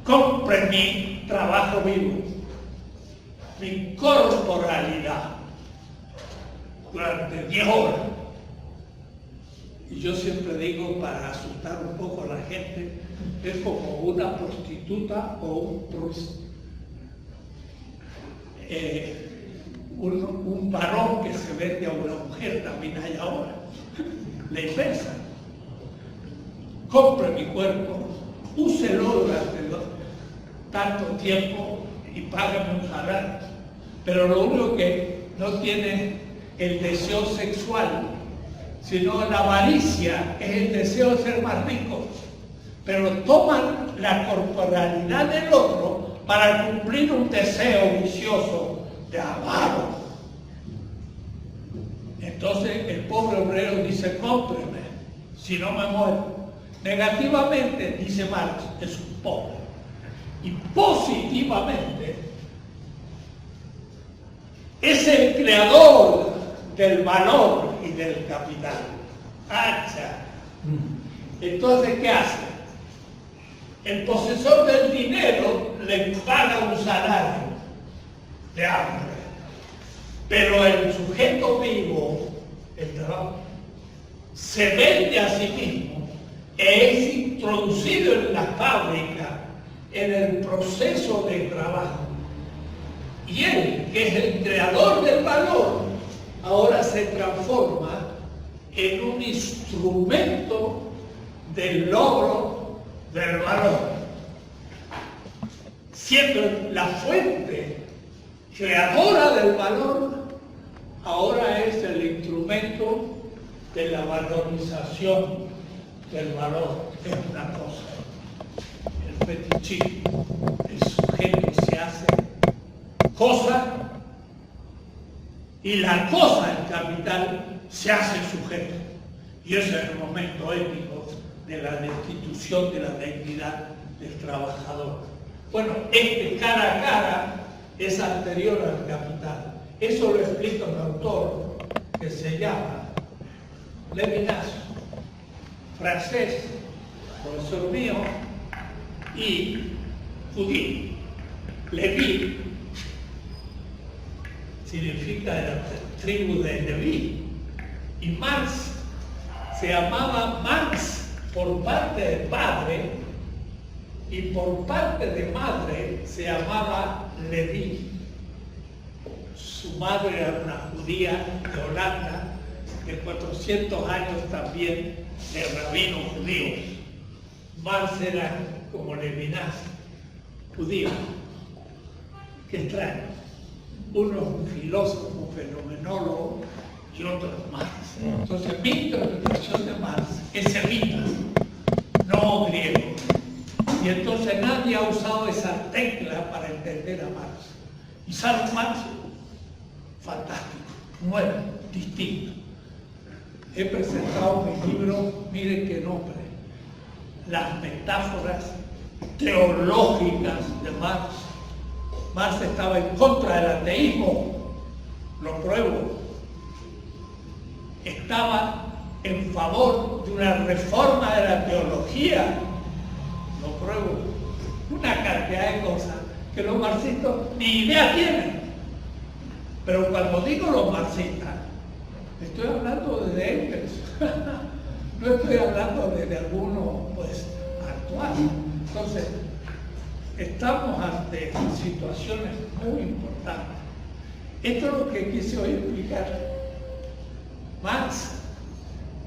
compre mi trabajo vivo, mi corporalidad, durante 10 horas. Y yo siempre digo, para asustar un poco a la gente, es como una prostituta o un varón que se vende a una mujer, también hay ahora. La inversa. Compre mi cuerpo, úselo durante tanto tiempo y págame un salario. Pero lo único que no tiene el deseo sexual, sino la avaricia, es el deseo de ser más rico. Pero toman la corporalidad del otro para cumplir un deseo vicioso de avaro. Entonces el pobre obrero dice: cómpreme, si no me muero. Negativamente, dice Marx, es un pobre. Y positivamente, es el creador del valor y del capital. ¡Hacha! Entonces, ¿qué hace? El posesor del dinero le paga un salario de hambre, pero el sujeto vivo, el trabajo, se vende a sí mismo e es introducido en la fábrica en el proceso de trabajo. Y él, que es el creador del valor, ahora se transforma en un instrumento del logro del valor, siendo la fuente creadora del valor, ahora es el instrumento de la valorización del valor. Es una cosa, el fetichismo, el sujeto se hace cosa y la cosa, el capital, se hace sujeto. Y ese es el momento épico de la destitución de la dignidad del trabajador. Bueno, este cara a cara es anterior al capital. Eso lo explica un autor que se llama Levinas, francés, profesor mío, y judío. Levi significa de la tribu de Leví. Y Marx se llamaba Marx por parte del padre, y por parte de madre se llamaba Leví. Su madre era una judía de Holanda, de 400 años también de rabinos judíos. Marx era como Levinas, judío. Qué extraño. Uno es un filósofo, fenomenólogo y otro es Marx. Entonces mi interpretación de Marx es semita, no griego. Y entonces nadie ha usado esa tecla para entender a Marx. Y sabe Marx, fantástico, nuevo, distinto. He presentado mi libro, miren qué nombre, Las metáforas teológicas de Marx. Marx estaba en contra del ateísmo, lo pruebo. Estaba en favor de una reforma de la teología, lo pruebo. Una cantidad de cosas que los marxistas ni idea tienen. Pero cuando digo los marxistas, estoy hablando de Engels, no estoy hablando de alguno pues actual. Entonces, estamos ante situaciones muy importantes. Esto es lo que quise hoy explicar. Marx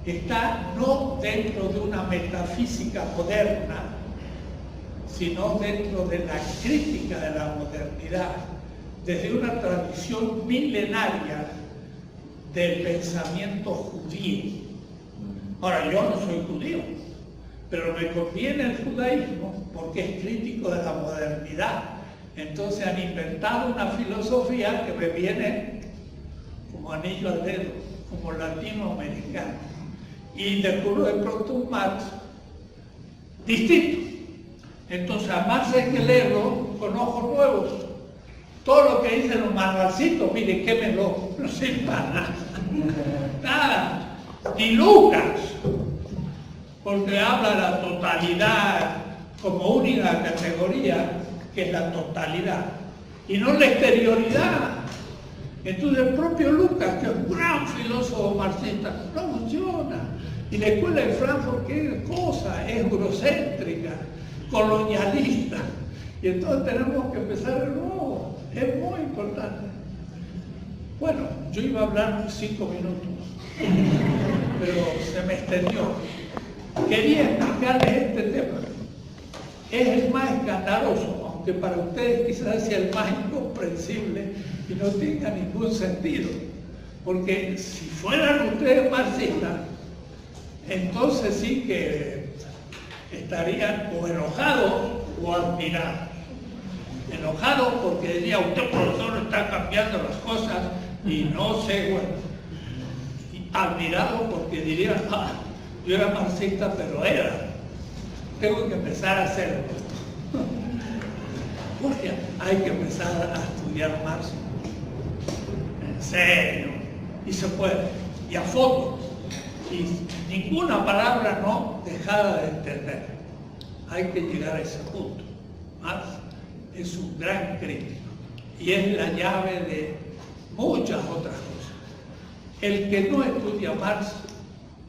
está no dentro de una metafísica moderna, sino dentro de la crítica de la modernidad, desde una tradición milenaria del pensamiento judío. Ahora, yo no soy judío, pero me conviene el judaísmo porque es crítico de la modernidad. Entonces han inventado una filosofía que me viene como anillo al dedo, como latinoamericano. Y descubro de pronto un Marx distinto. Entonces a Marx hay que leerlo con ojos nuevos. Todo lo que dicen los manualcitos, mire, quémelo, no sirve para nada. Nada, ni Lucas, porque habla de la totalidad como única categoría, que es la totalidad, y no la exterioridad. Entonces el propio Lucas, que es un gran filósofo marxista, no funciona. Y la escuela de Frankfurt, qué cosa, es eurocéntrica, colonialista. Y entonces tenemos que empezar de nuevo. Es muy importante. Bueno, yo iba a hablar 5 minutos, pero se me extendió. Quería explicarles este tema. Es el más escandaloso, aunque para ustedes quizás sea el más incomprensible y no tenga ningún sentido. Porque si fueran ustedes marxistas, entonces sí que estarían o enojados o admirados. Enojados porque diría, usted profesor está cambiando las cosas y no sé, bueno. Y admirados porque dirían, yo era marxista, pero tengo que empezar a hacerlo. Porque hay que empezar a estudiar Marx. En serio. Y se puede. Y a fondo. Y ninguna palabra no dejada de entender. Hay que llegar a ese punto. Marx es un gran crítico y es la llave de muchas otras cosas. El que no estudia Marx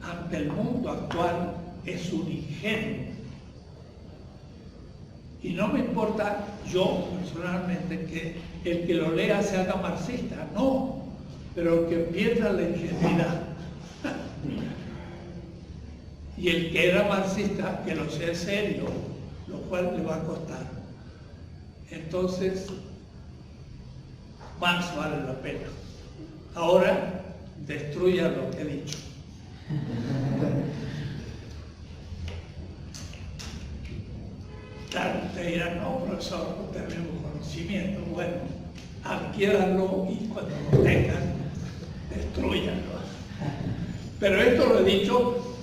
ante el mundo actual es un ingenuo. Y no me importa yo personalmente que el que lo lea se haga marxista, no, pero que pierda la ingenuidad. Y el que era marxista, que lo sea serio, lo cual le va a costar. Entonces, Marx vale la pena. Ahora, destruya lo que he dicho. Claro, usted dirá, no, profesor, no tenemos conocimiento. Bueno, adquiéranlo y cuando lo tengan, destruyanlo. Pero esto lo he dicho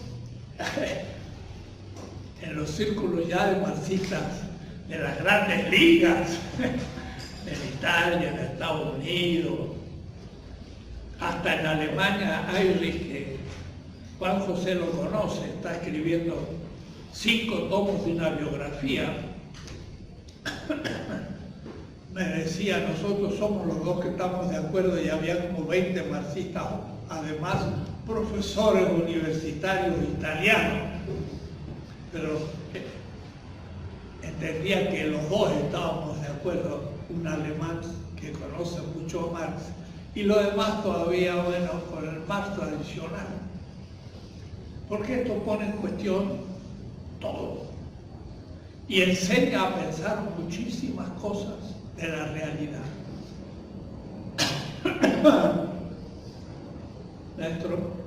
en los círculos ya de marxistas de las grandes ligas, en Italia, en Estados Unidos, hasta en Alemania, Heinrich, que Juan José lo conoce, está escribiendo 5 tomos de una biografía. Me decía, nosotros somos los dos que estamos de acuerdo, y había como 20 marxistas, además profesores universitarios italianos. Pero entendía que los dos estábamos de acuerdo, un alemán que conoce mucho a Marx, y lo demás todavía, bueno, con el Marx tradicional. Porque esto pone en cuestión todo. Y enseña a pensar muchísimas cosas de la realidad. Maestro.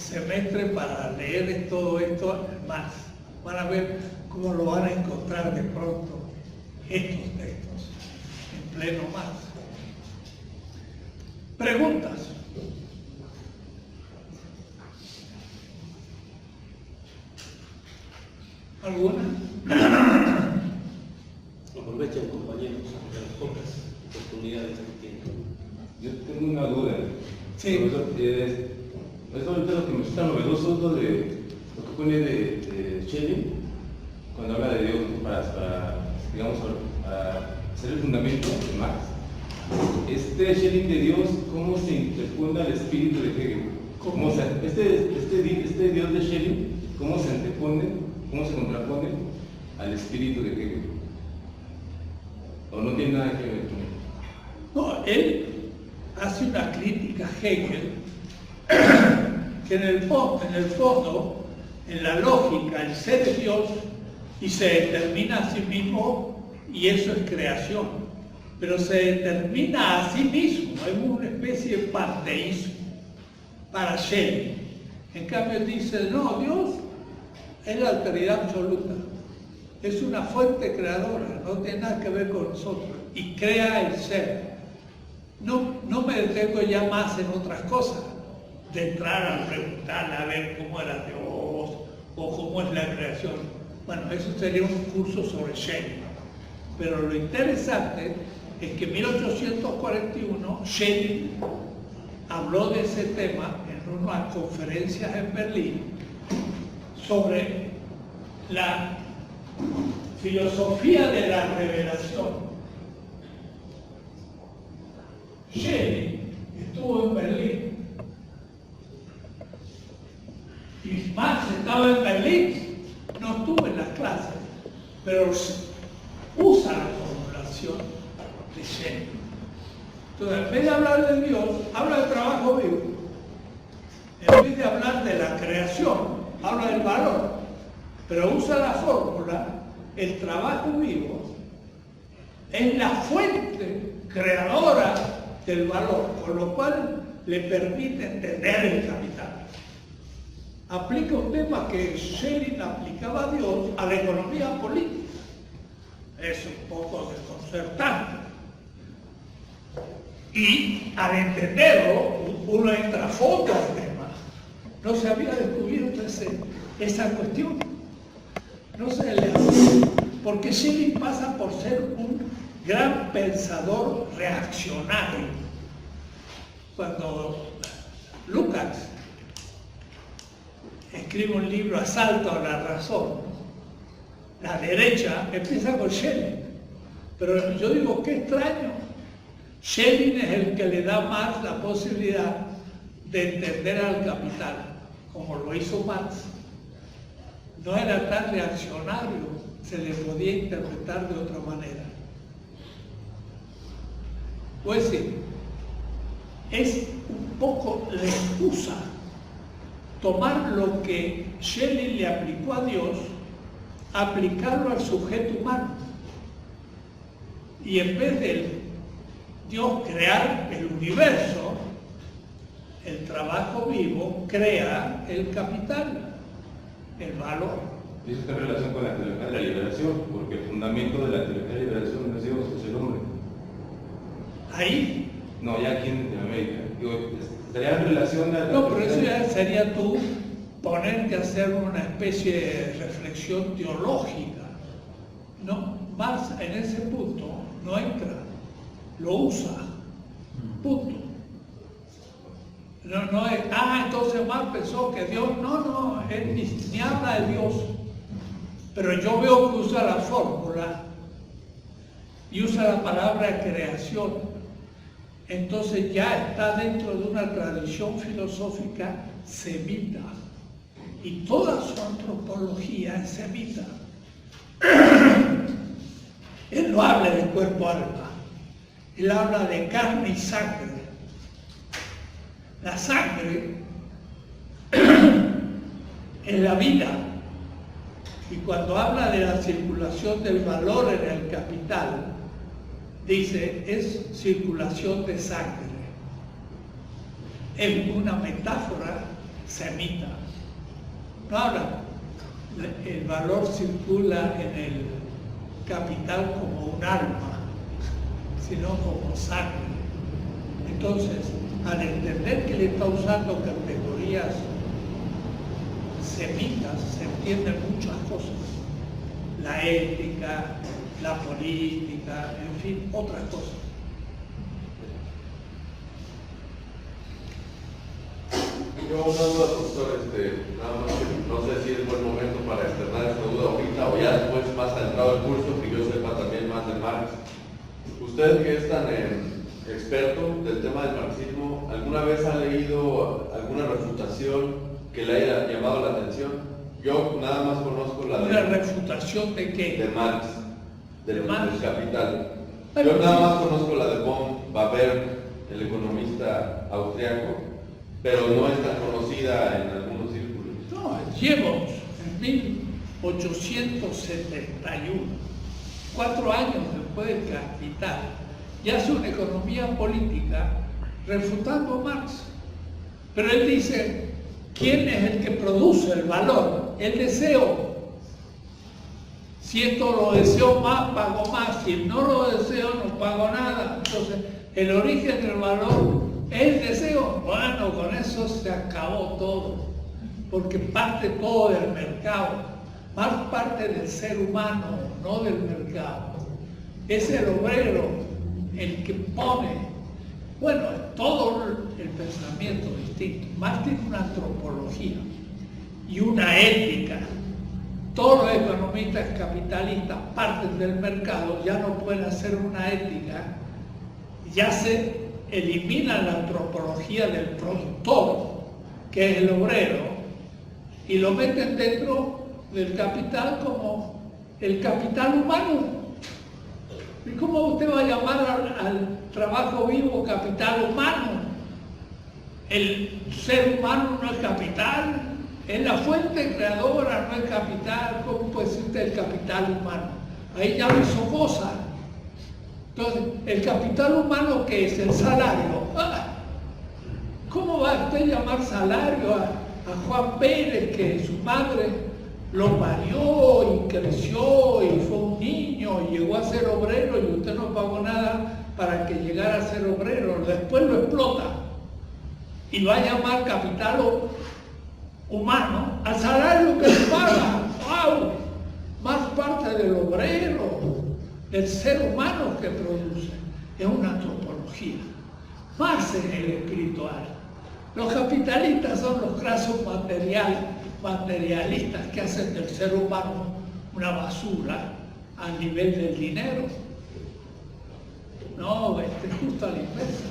Semestre para leer todo esto más. Van a ver cómo lo van a encontrar de pronto estos textos en pleno más. Preguntas. ¿Alguna? Aprovechen, compañeros, las pocas oportunidades que tienen. Yo tengo una duda. Sí. Es ahorita lo que me está novedoso, lo que pone de Schelling, cuando habla de Dios, para digamos, para ser el fundamento de Marx. Este Schelling de Dios, ¿cómo se interpone al espíritu de Hegel? ¿Cómo este Dios de Schelling, ¿cómo se antepone, cómo se contrapone al espíritu de Hegel? ¿O no tiene nada que ver con él? No, él hace una crítica a Hegel que en el fondo, en la lógica, el ser es Dios y se determina a sí mismo y eso es creación. Pero se determina a sí mismo, hay una especie de panteísmo para Schelling. En cambio él dice, no, Dios es la alteridad absoluta, es una fuente creadora, no tiene nada que ver con nosotros y crea el ser. No me detengo ya más en otras cosas, de entrar a preguntarle a ver cómo era Dios o cómo es la creación. Bueno, eso sería un curso sobre Schelling. Pero lo interesante es que en 1841 Schelling habló de ese tema en unas conferencias en Berlín sobre la filosofía de la revelación. Schelling estuvo en Berlín y Marx estaba en Berlín, no estuvo en las clases, pero usa la formulación de Schelling. Entonces, en vez de hablar de Dios, habla del trabajo vivo. En vez de hablar de la creación, habla del valor, pero usa la fórmula, el trabajo vivo es la fuente creadora del valor, con lo cual le permite entender el capital. Aplica un tema que Schelling aplicaba a Dios a la economía política. Es un poco desconcertante. Y al entenderlo, uno entra a fondo al tema. No se había descubierto esa cuestión. No se le hace. Porque Schelling pasa por ser un gran pensador reaccionario. Cuando Lukács escribe un libro, Asalto a la razón, la derecha empieza con Schelling. Pero yo digo, qué extraño. Schelling es el que le da más la posibilidad de entender al capital, como lo hizo Marx. No era tan reaccionario, se le podía interpretar de otra manera. Pues sí, es un poco la excusa tomar lo que Schelling le aplicó a Dios, aplicarlo al sujeto humano. Y en vez de Dios crear el universo, el trabajo vivo crea el capital, el valor. Y eso está en relación con la teología de la liberación, porque el fundamento de la teología de la liberación no es Dios, es el hombre. Ahí. No, ya aquí en América. Digo, estaría en relación a... No, pero eso ya sería tú ponerte a hacer una especie de reflexión teológica. No, Marx en ese punto no entra, lo usa, punto. No es, entonces Marx pensó que Dios, no, él ni habla de Dios, pero yo veo que usa la fórmula y usa la palabra creación. Entonces ya está dentro de una tradición filosófica semita, y toda su antropología es semita. Él no habla de cuerpo-alma, él habla de carne y sangre. La sangre es la vida, y cuando habla de la circulación del valor en el capital, dice, es circulación de sangre. Es una metáfora semita. Ahora, el valor circula en el capital como un alma, sino como sangre. Entonces, al entender que le está usando categorías semitas, se entienden muchas cosas. La ética, la política, en fin, otras cosas. Yo una duda, profesor, nada más que no sé si es buen momento para externar esta duda ahorita o ya después más adentrado el curso, que yo sepa también más de Marx. Usted que es tan experto del tema del marxismo, ¿alguna vez ha leído alguna refutación que le haya llamado la atención? Yo nada más conozco la de... ¿Una refutación de qué? De Marx, del Marx. Capital. Bueno, Yo nada sí. más conozco la de von Baber, el economista austriaco, pero no es tan conocida en algunos círculos. No, Jevons, en 1871, 4 años después del Capital, y hace una economía política refutando a Marx. Pero él dice, ¿quién es el que produce el valor? El deseo. Si esto lo deseo más, pago más. Si no lo deseo, no pago nada. Entonces, el origen del valor es el deseo. Bueno, con eso se acabó todo. Porque parte todo del mercado. Más parte del ser humano, no del mercado. Es el obrero el que pone. Bueno, todo el pensamiento distinto. Marx tiene una antropología y una ética. Todos los economistas capitalistas parten del mercado, ya no pueden hacer una ética, ya se elimina la antropología del productor, que es el obrero, y lo meten dentro del capital como el capital humano. ¿Y cómo usted va a llamar al trabajo vivo capital humano? El ser humano no es capital, es la fuente creadora, no es capital. ¿Cómo puede ser usted el capital humano? Ahí ya lo hizo cosa. Entonces, el capital humano, ¿qué es? El salario. ¿Cómo va usted a llamar salario a Juan Pérez, que su madre lo parió y creció y fue un niño y llegó a ser obrero y usted no pagó nada para que llegara a ser obrero? Después lo explota y va a llamar capital humano al salario que le paga. ¡Wow! Más parte del obrero, del ser humano que produce. Es una antropología. Marx es el espiritual. Los capitalistas son los grasos materialistas que hacen del ser humano una basura a nivel del dinero. No, justo a la inversa.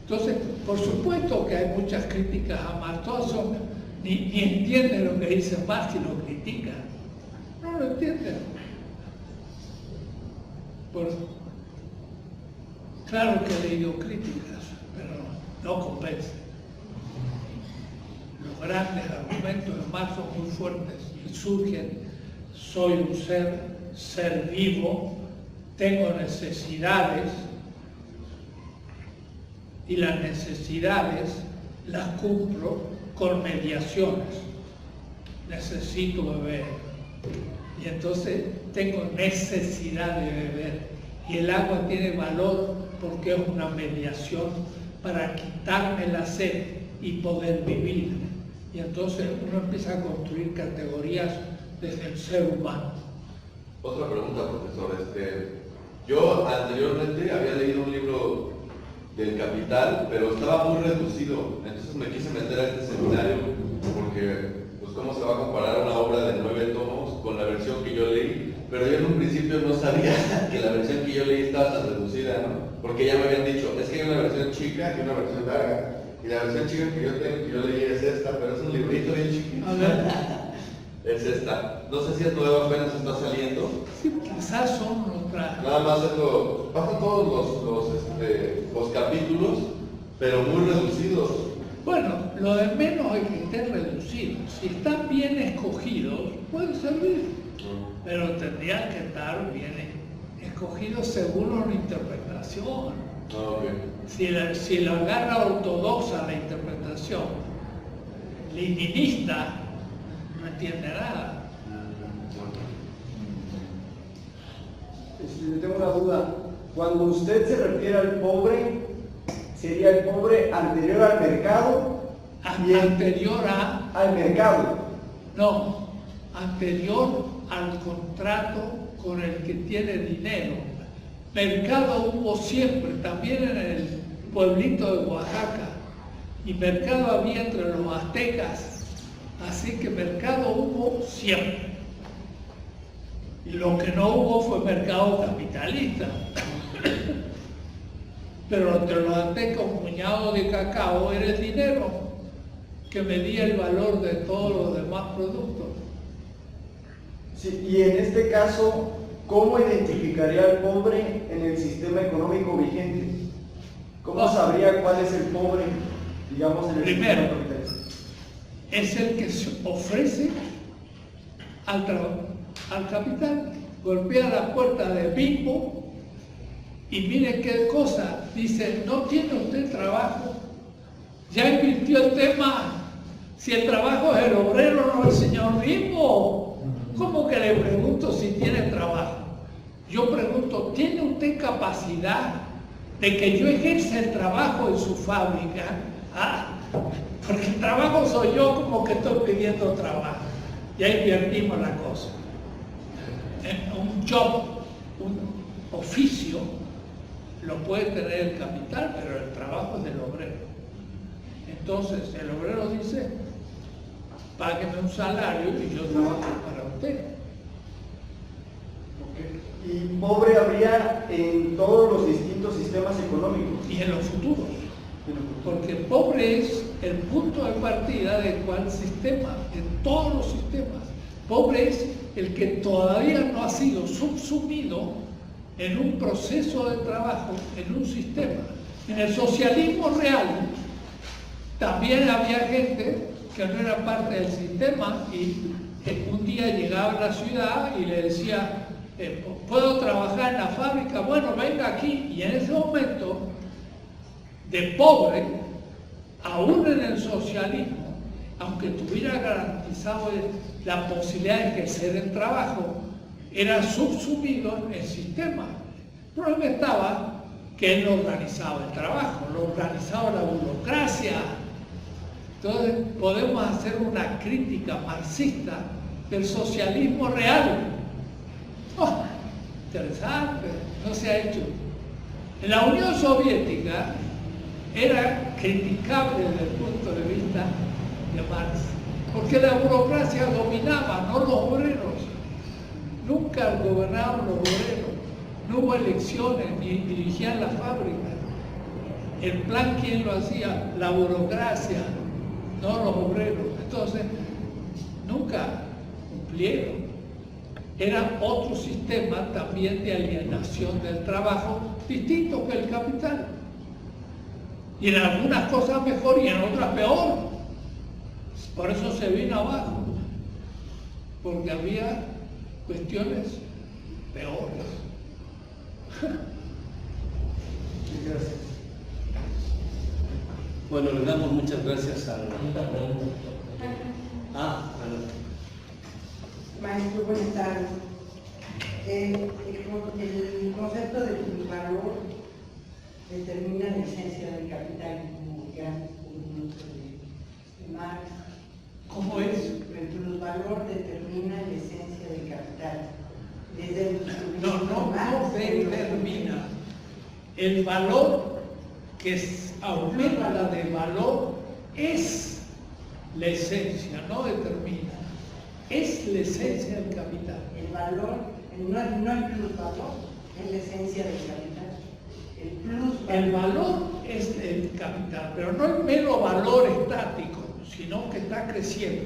Entonces, por supuesto que hay muchas críticas a Marx, todos son, ni entienden lo que dice Marx y lo critican. No lo entienden. Claro que he leído críticas, pero no convence. Los grandes argumentos de Marx son muy fuertes y surgen: soy un ser vivo, tengo necesidades y las necesidades las cumplo con mediaciones. Necesito beber y entonces tengo necesidad de beber, y el agua tiene valor porque es una mediación para quitarme la sed y poder vivir. Y entonces uno empieza a construir categorías desde el ser humano. Otra pregunta, profesor. Yo anteriormente había leído un libro del Capital, pero estaba muy reducido. Entonces me quise meter a este seminario porque, pues, ¿cómo se va a comparar una obra de 9 tomos con la versión que yo leí? pero yo en un principio no sabía que la versión que yo leí estaba tan reducida, ¿no? Porque ya me habían dicho, es que hay una versión chica y una versión larga. Y la versión chica que yo tengo, que yo leí es esta, pero es un librito bien chiquito. A ver, Es esta. No sé si es nueva, apenas está saliendo. sí, quizás son otras. Nada más pasan todos los capítulos, pero muy reducidos. Bueno, lo de menos es que estén reducidos. Si están bien escogidos, pueden servir, pero tendrían que estar bien escogidos según una interpretación. Si la agarra ortodoxa la interpretación, leninista, no entiende nada. Tengo una duda. Cuando usted se refiere al pobre, ¿sería el pobre anterior al mercado? Anterior al mercado. No, anterior al contrato con el que tiene dinero. Mercado hubo siempre, también en el pueblito de Oaxaca, y mercado había entre los aztecas, así que mercado hubo siempre. Y lo que no hubo fue mercado capitalista. Pero entre los aztecas un puñado de cacao era el dinero que medía el valor de todos los demás productos. Sí, y en este caso, ¿cómo identificaría al pobre en el sistema económico vigente? ¿Cómo sabría cuál es el pobre, digamos, en el Primero, sistema capitalista? es el que se ofrece al capital, golpea la puerta de Bimbo y mire qué cosa, dice, ¿no tiene usted trabajo? ¿Ya invirtió el tema? Si el trabajo es el obrero, no el señor Bimbo. ¿Cómo que le pregunto si tiene trabajo? Yo pregunto, ¿tiene usted capacidad de que yo ejerza el trabajo en su fábrica? Porque el trabajo soy yo, como que estoy pidiendo trabajo. Ya invertimos la cosa. Un job, un oficio, lo puede tener el capital, pero el trabajo es del obrero. Entonces el obrero dice, págueme un salario y yo trabajo para usted. Y pobre habría en todos los distintos sistemas económicos. Y en los futuros. Porque el pobre es el punto de partida de cuál sistema, en todos los sistemas. Pobre es el que todavía no ha sido subsumido en un proceso de trabajo, en un sistema. En el socialismo real también había gente que no era parte del sistema y un día llegaba a la ciudad y le decía, ¿puedo trabajar en la fábrica? Bueno, venga aquí. Y en ese momento, de pobre, aún en el socialismo, aunque tuviera garantizado la posibilidad de ejercer el trabajo, era subsumido en el sistema. El problema estaba que él no organizaba el trabajo, lo organizaba la burocracia. Entonces podemos hacer una crítica marxista del socialismo real. Oh, interesante, no se ha hecho. En la Unión Soviética era criticable desde el punto de vista de Marx, porque la burocracia dominaba, no los obreros. Nunca gobernaban los obreros, no hubo elecciones ni dirigían las fábricas. El plan, ¿quién lo hacía? La burocracia, no los obreros. Entonces, nunca cumplieron. Era otro sistema también de alienación del trabajo, distinto que el capital. Y en algunas cosas mejor y en otras peor. Por eso se vino abajo, porque había cuestiones peores. Gracias. Bueno, le damos muchas gracias al... Maestro, buenas tardes. El concepto de plusvalor determina la esencia del capital, como gran punto de Marx. ¿Cómo es? El plusvalor determina la esencia del capital. Desde el No determina. El valor que aumenta de valor es la esencia, no determina. Es la esencia del capital. El valor No el plusvalor, es la esencia del capital. El plusvalor. El valor es el capital, pero no el mero valor estático, sino que está creciendo.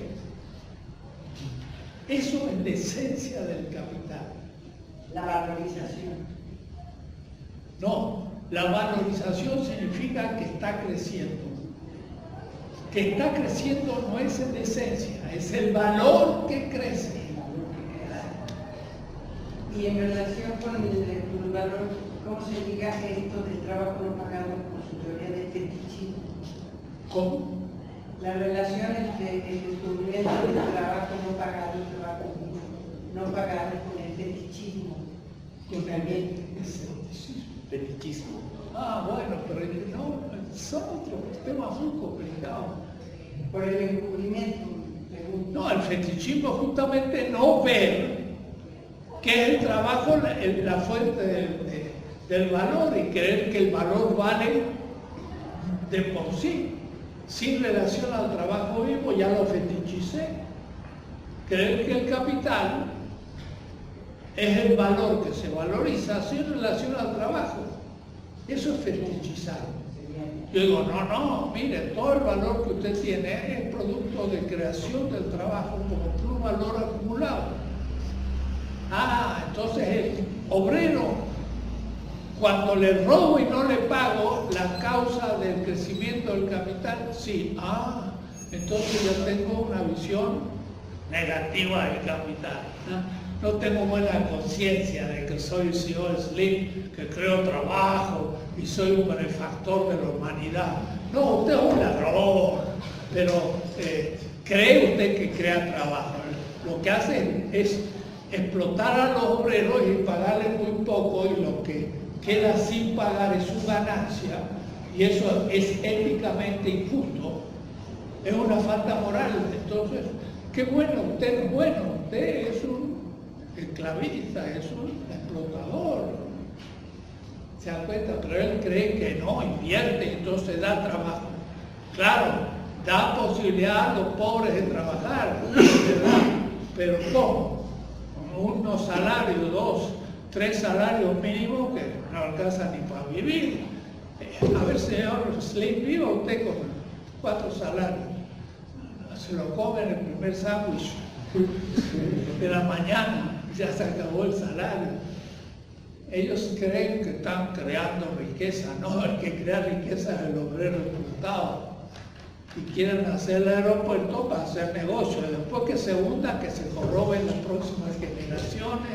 Eso es la esencia del capital. La valorización. No, la valorización significa que está creciendo. Que está creciendo no es en esencia, es el valor que crece. Y en relación con el plusvalor, ¿cómo se liga esto del trabajo no pagado con su teoría del fetichismo? ¿Cómo? La relación entre el descubrimiento del trabajo no pagado, el trabajo no pagado con el fetichismo. Que también Fetichismo. Ah, bueno, pero no, son otros temas muy complicados. por el encubrimiento, pregunto. No, el fetichismo es justamente no ver que es el trabajo la fuente del valor y creer que el valor vale de por sí. Sin relación al trabajo vivo, ya lo fetichicé. Creer que el capital es el valor que se valoriza sin relación al trabajo. Eso es fetichizar. Yo digo, no, mire, todo el valor que usted tiene es producto de creación del trabajo como un valor acumulado. Ah, entonces el obrero, cuando le robo y no le pago, la causa del crecimiento del capital, sí. Ah, entonces yo tengo una visión negativa del capital. No tengo buena conciencia de que soy CEO Slim, que creo trabajo y soy un benefactor de la humanidad. No, usted es un ladrón, pero cree usted que crea trabajo. Lo que hace es explotar a los obreros y pagarles muy poco, y lo que queda sin pagar es su ganancia, y eso es éticamente injusto, es una falta moral. Entonces, qué bueno, usted es bueno, usted es un esclavista, es un explotador, se da cuenta, pero él cree que no, invierte, entonces da trabajo. Claro, da posibilidad a los pobres de trabajar, ¿verdad? Pero ¿cómo? Unos salarios, 2, 3 salarios mínimos que no alcanzan ni para vivir. A ver, señor Slim, viva usted con 4 salarios. Se lo come en el primer sándwich de la mañana, ya se acabó el salario. Ellos creen que están creando riqueza. No, el que crea riqueza es el obrero explotado. Y quieren hacer el aeropuerto para hacer negocio. Después que se hunda, que se corroben las próximas generaciones,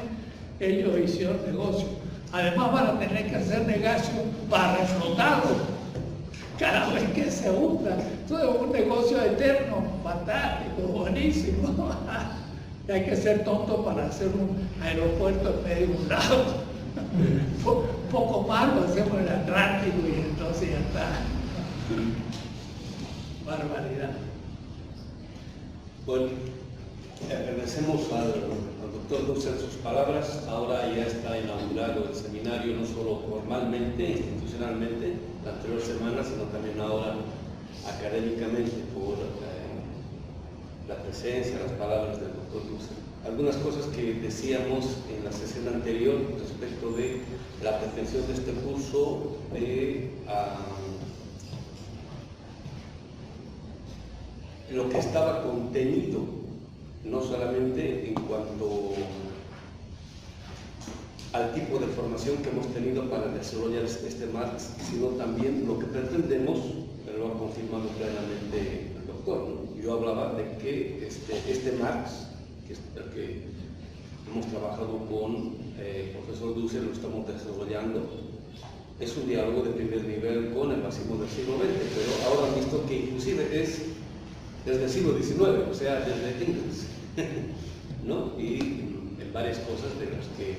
ellos hicieron negocio. Además van a tener que hacer negocio para reflotarlo cada vez que se hunda. Todo es un negocio eterno, fantástico, buenísimo. Y hay que ser tonto para hacer un aeropuerto en medio de un lago. Poco más lo hacemos en el Atlántico y entonces ya está. Barbaridad. Bueno, agradecemos al doctor Dussel sus palabras. Ahora ya está inaugurado el seminario, no solo formalmente, institucionalmente, la anterior semana, sino también ahora académicamente por la presencia, las palabras del doctor Dussel. Algunas cosas que decíamos en la sesión anterior respecto de la pretensión de este curso de lo que estaba contenido, no solamente en cuanto al tipo de formación que hemos tenido para desarrollar este Marx, sino también lo que pretendemos, pero lo ha confirmado plenamente el doctor, ¿no? Yo hablaba de que este Marx, que es el que hemos trabajado con el profesor Dussel, lo estamos desarrollando, es un diálogo de primer nivel con el máximo del siglo XX, pero ahora han visto que inclusive es desde el siglo XIX, o sea, desde Engels, ¿no? Y en varias cosas de las que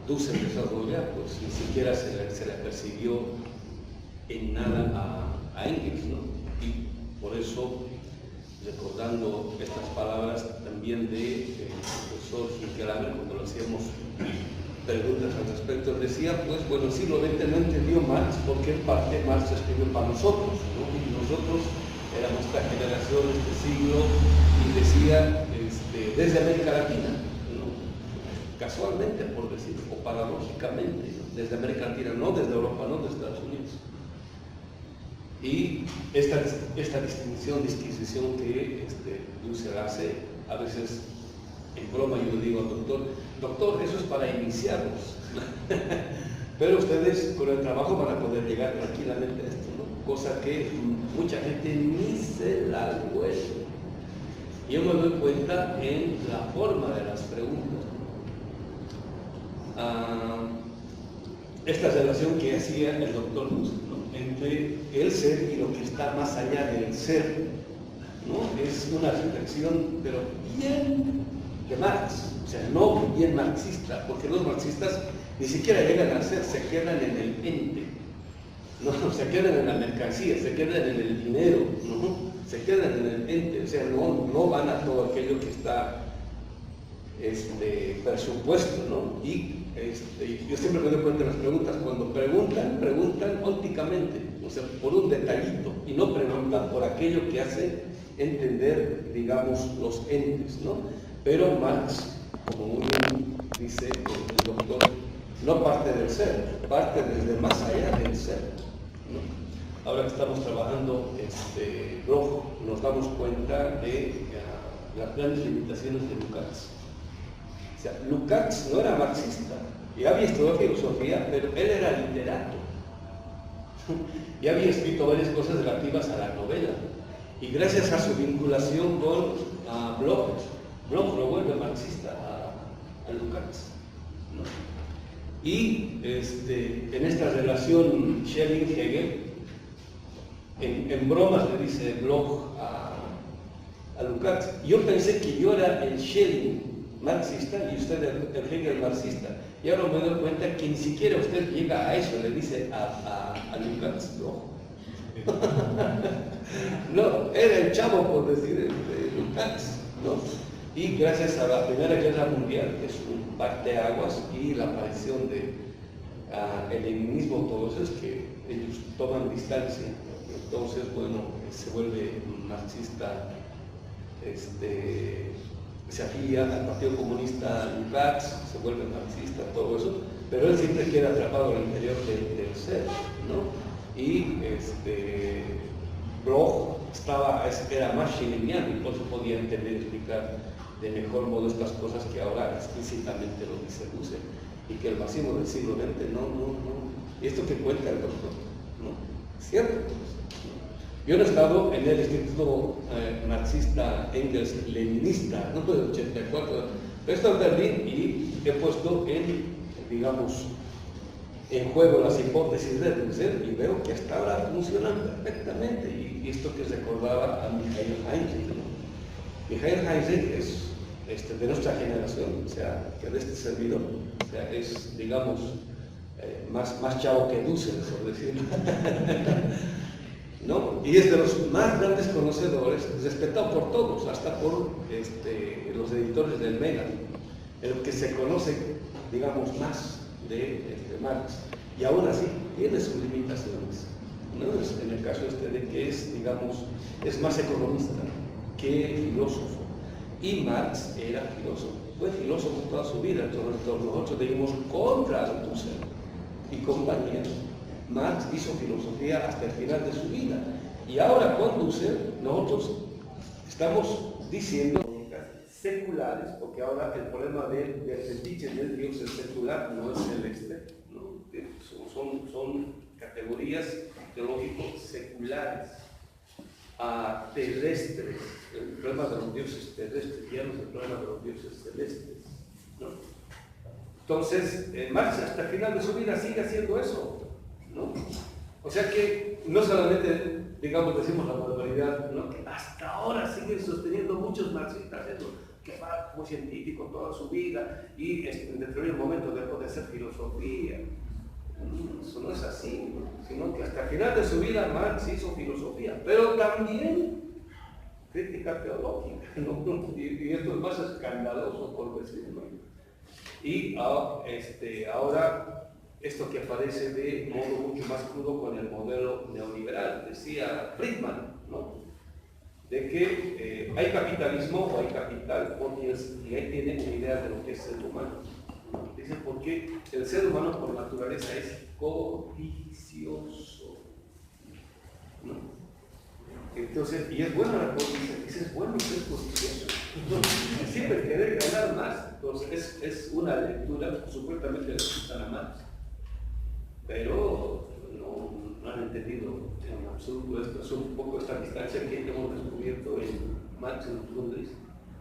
Dussel desarrolla, pues ni siquiera se le persiguió en nada a Engels, ¿no? Y por eso, recordando estas palabras también del profesor Hinkelhammer, cuando le hacíamos preguntas al respecto, él decía, pues bueno, el siglo XX no entendió Marx porque en parte Marx escribió para nosotros, ¿no? Y nosotros éramos esta generación, este siglo, y decía desde América Latina, ¿no? casualmente, por decirlo, o paradójicamente, ¿no? Desde América Latina, no desde Europa, no desde Estados Unidos. Y esta distinción que Dussel hace, a veces en broma yo le digo al doctor, eso es para iniciarlos. Pero ustedes con el trabajo van a poder llegar tranquilamente a esto, ¿no? Cosa que mucha gente ni se la huele. Yo me doy cuenta en la forma de las preguntas. Esta relación que hacía el doctor Dussel, ¿no? Entre el ser y lo que está más allá del ser, ¿no? Es una reflexión, pero bien de Marx, o sea, no bien marxista, porque los marxistas ni siquiera llegan al ser, se quedan en el ente, no, se quedan en la mercancía, se quedan en el dinero, ¿no? Se quedan en el ente, o sea, no van a todo aquello que está presupuesto, ¿no? Y yo siempre me doy cuenta en las preguntas, cuando preguntan ópticamente, o sea, por un detallito, y no preguntan por aquello que hace entender, digamos, los entes, ¿no? Pero Marx, como muy bien dice el doctor, no parte del ser, parte desde más allá del ser, ¿no? Ahora que estamos trabajando Bloch, nos damos cuenta de las grandes limitaciones de Lukács. O sea, Lukács no era marxista, y había estudiado filosofía, pero él era literato. Y había escrito varias cosas relativas a la novela. Y gracias a su vinculación con Bloch lo vuelve marxista a Lukács, ¿no? Y en esta relación Schelling-Hegel, en bromas le dice Bloch a Lukács, yo pensé que yo era el Schelling marxista y usted el Hegel marxista. Y ahora me doy cuenta que ni siquiera usted llega a eso, le dice a Lukács, ¿no? No, era el chavo, por decir, Lukács, ¿no? Y gracias a la Primera Guerra Mundial, que es un parteaguas, y la aparición de el leninismo, todo eso es que ellos toman distancia. Entonces, bueno, se vuelve marxista, se afilia al Partido Comunista Lukács, se vuelve marxista, todo eso, pero él siempre queda atrapado en el interior del ser, ¿no? Y Bloch era más schellingiano y por eso podía entender y explicar de mejor modo estas cosas que ahora explícitamente lo dice Dussel, y que el marxismo del siglo XX no. Y esto que cuenta el doctor, ¿no? ¿Cierto? Yo no he estado en el Instituto Marxista Engels-Leninista, ¿no? Del 84, he estado en Berlín y he puesto en juego las hipótesis de Dussel y veo que hasta ahora funcionan perfectamente. Y esto que recordaba a Michael Heinrich, ¿no? Michael Heinrich es de nuestra generación, o sea, que de este servidor, o sea, es, digamos, más chavo que Dussel, por decirlo. ¿No? Y es de los más grandes conocedores, respetado por todos, hasta por los editores del Mega, en el que se conoce, digamos, más de Marx. Y aún así, tiene sus limitaciones, ¿no? En el caso de que es, digamos, es más economista que filósofo. Y Marx era filósofo, fue filósofo toda su vida, entonces nosotros dijimos contra Dussel y compañía. Marx hizo filosofía hasta el final de su vida. Y ahora con Dussel nosotros estamos diciendo seculares, porque ahora el problema del fetiche del Dios es secular, no es celeste, ¿no? Son categorías teológicas seculares, terrestres. El problema de los dioses terrestres ya no es el problema de los dioses celestes, ¿no? Entonces, Marx hasta el final de su vida sigue haciendo eso, ¿no? O sea que no solamente, digamos, decimos la barbaridad, ¿no? Que hasta ahora siguen sosteniendo muchos marxistas eso, que va como científico toda su vida y en determinado momento dejó de hacer filosofía. Eso no es así, ¿no? Sino que hasta el final de su vida Marx hizo filosofía, pero también crítica teológica, ¿no? Y esto es más escandaloso, por decirlo. Y ahora esto que aparece de modo mucho más crudo con el modelo neoliberal, decía Friedman, ¿no? De que hay capitalismo o hay capital, y ahí tienen una idea de lo que es el humano. ¿no? Dice porque el ser humano por naturaleza es codicioso, ¿no? Entonces, y es buena la codicia, dice, es bueno ser codicioso, siempre querer ganar más. Entonces es una lectura, supuestamente la escuchan a Marx, pero no han entendido en absoluto esto. Es un poco esta distancia que hemos descubierto en Marx y en Grundrisse.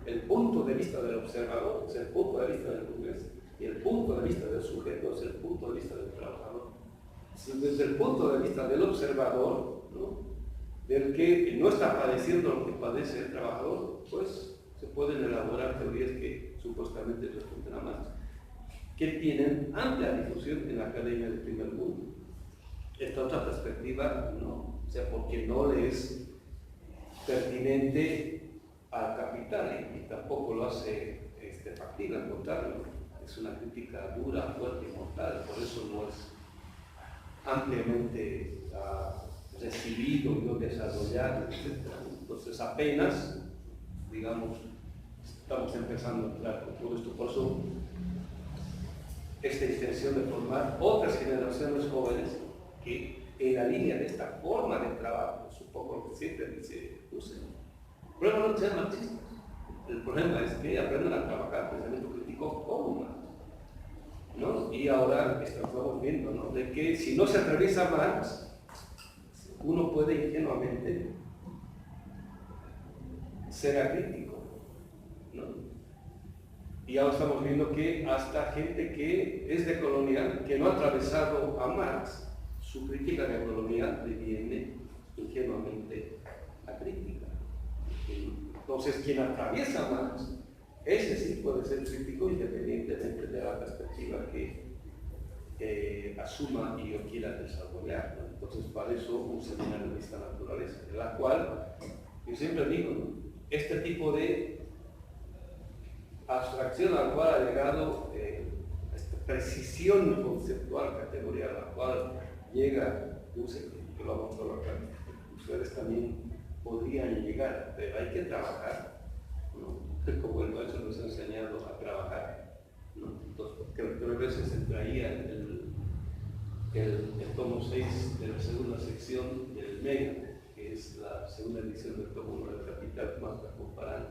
El punto de vista del observador es el punto de vista del burgués, y el punto de vista del sujeto es el punto de vista del trabajador. Desde el punto de vista del observador, ¿no?, del que no está padeciendo lo que padece el trabajador, pues se pueden elaborar teorías que supuestamente responden a Marx, que tienen amplia difusión en la academia del primer mundo. Esta otra perspectiva, no, o sea, porque no le es pertinente al capital y tampoco lo hace factible, al contrario, es una crítica dura, fuerte y mortal, por eso no es ampliamente recibido y no desarrollado, etc. Entonces apenas, digamos, estamos empezando a entrar con todo esto, por eso esta intención de formar otras generaciones jóvenes que en la línea de esta forma de trabajo, es un poco lo que siempre dice Husserl. El problema no es ser marxistas, el problema es que aprendan a trabajar pensamiento crítico como Marx, ¿no? Y ahora estamos viendo, ¿no?, de que si no se atraviesa Marx, uno puede ingenuamente ser acrítico, ¿no? Y ahora estamos viendo que hasta gente que es de colonial, que no ha atravesado a Marx, su crítica de colonial deviene ingenuamente acrítica. Entonces, quien atraviesa a Marx, ese sí puede ser crítico independientemente de la perspectiva que asuma y yo quiera desarrollar, ¿no? Entonces, para eso un seminario de esta naturaleza, en la cual yo siempre digo, ¿no?, este tipo de abstracción al cual ha llegado esta precisión conceptual, categorial, a la cual llega, yo sé que lo vamos a trabajar, ustedes también podrían llegar, pero hay que trabajar, ¿no? Como el maestro nos ha enseñado a trabajar, ¿no? Entonces, creo que se traía el tomo 6 de la segunda sección del Mega, que es la segunda edición del tomo 1 del Capital, más la comparando,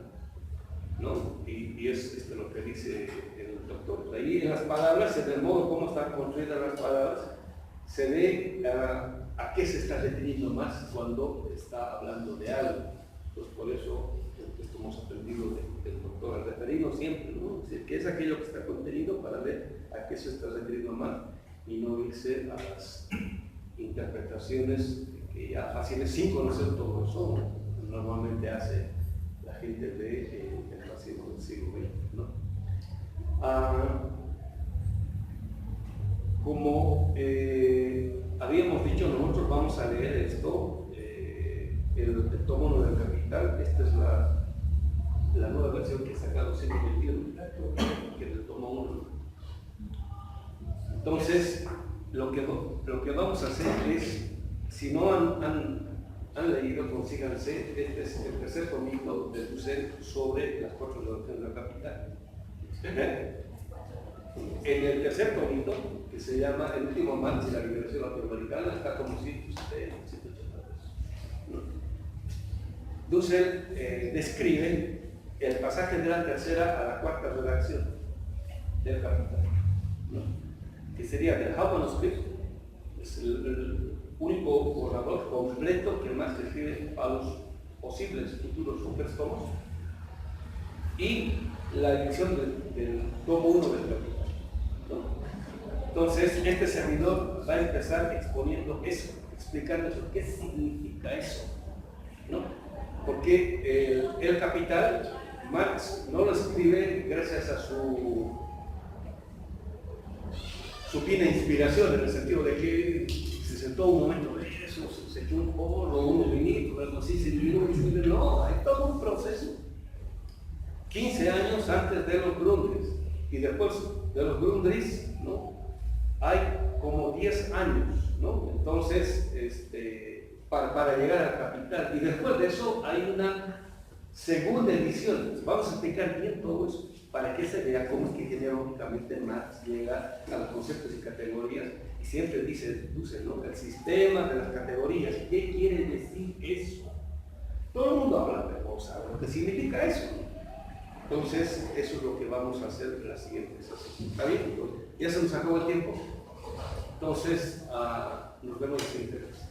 ¿no? Y es lo que dice el doctor. Ahí en las palabras, en el modo como están construidas las palabras, se ve a qué se está refiriendo más cuando está hablando de algo. Pues por eso esto hemos aprendido del doctor, al referirnos siempre, ¿no? Es decir, qué es aquello que está contenido para ver a qué se está refiriendo más y no irse a las interpretaciones que ya fáciles sin conocer todo eso, ¿no?, normalmente hace la gente del fascismo del siglo XX, ¿no? Como habíamos dicho, nosotros vamos a leer esto, el tomo 1 del Capital. Esta es la nueva versión que he sacado, siglo XXI, que es el tomo 1. Entonces, lo que vamos a hacer es, si no han leído, consíganse, este es el tercer tomito de Husserl sobre las 4 revoluciones del Capital. En el tercer tomito, que se llama El último Marx y la liberación latinoamericana, está como 180 pesos, ¿no? Husserl describe el pasaje de la tercera a la cuarta redacción del Capital, ¿no?, que sería del Hauptmanuscript, es el único borrador completo que Marx escribe a los posibles futuros supertomos, y la edición del tomo 1 del Capital, ¿no? Entonces, este servidor va a empezar exponiendo eso, explicando eso, qué significa eso, ¿no? Porque el Capital, Marx no lo escribe gracias a su fina inspiración, en el sentido de que se sentó un momento de eso, se echó un porro, un vinito, algo así, se vino y escribe. No, hay todo un proceso. 15 años antes de los Grundrisse, y después de los Grundrisse, ¿no?, hay como 10 años, ¿no? Entonces, para llegar al Capital, y después de eso hay una segunda edición. Vamos a explicar bien todo eso para para que se vea cómo es que genealógicamente Marx llega a los conceptos y categorías, y siempre dice, ¿no? El sistema de las categorías. ¿Qué quiere decir eso? Todo el mundo habla, pero no sabe lo que significa eso. Entonces, eso es lo que vamos a hacer en la siguiente sesión. ¿Está bien? Ya se nos acabó el tiempo. Entonces, nos vemos en la siguiente vez.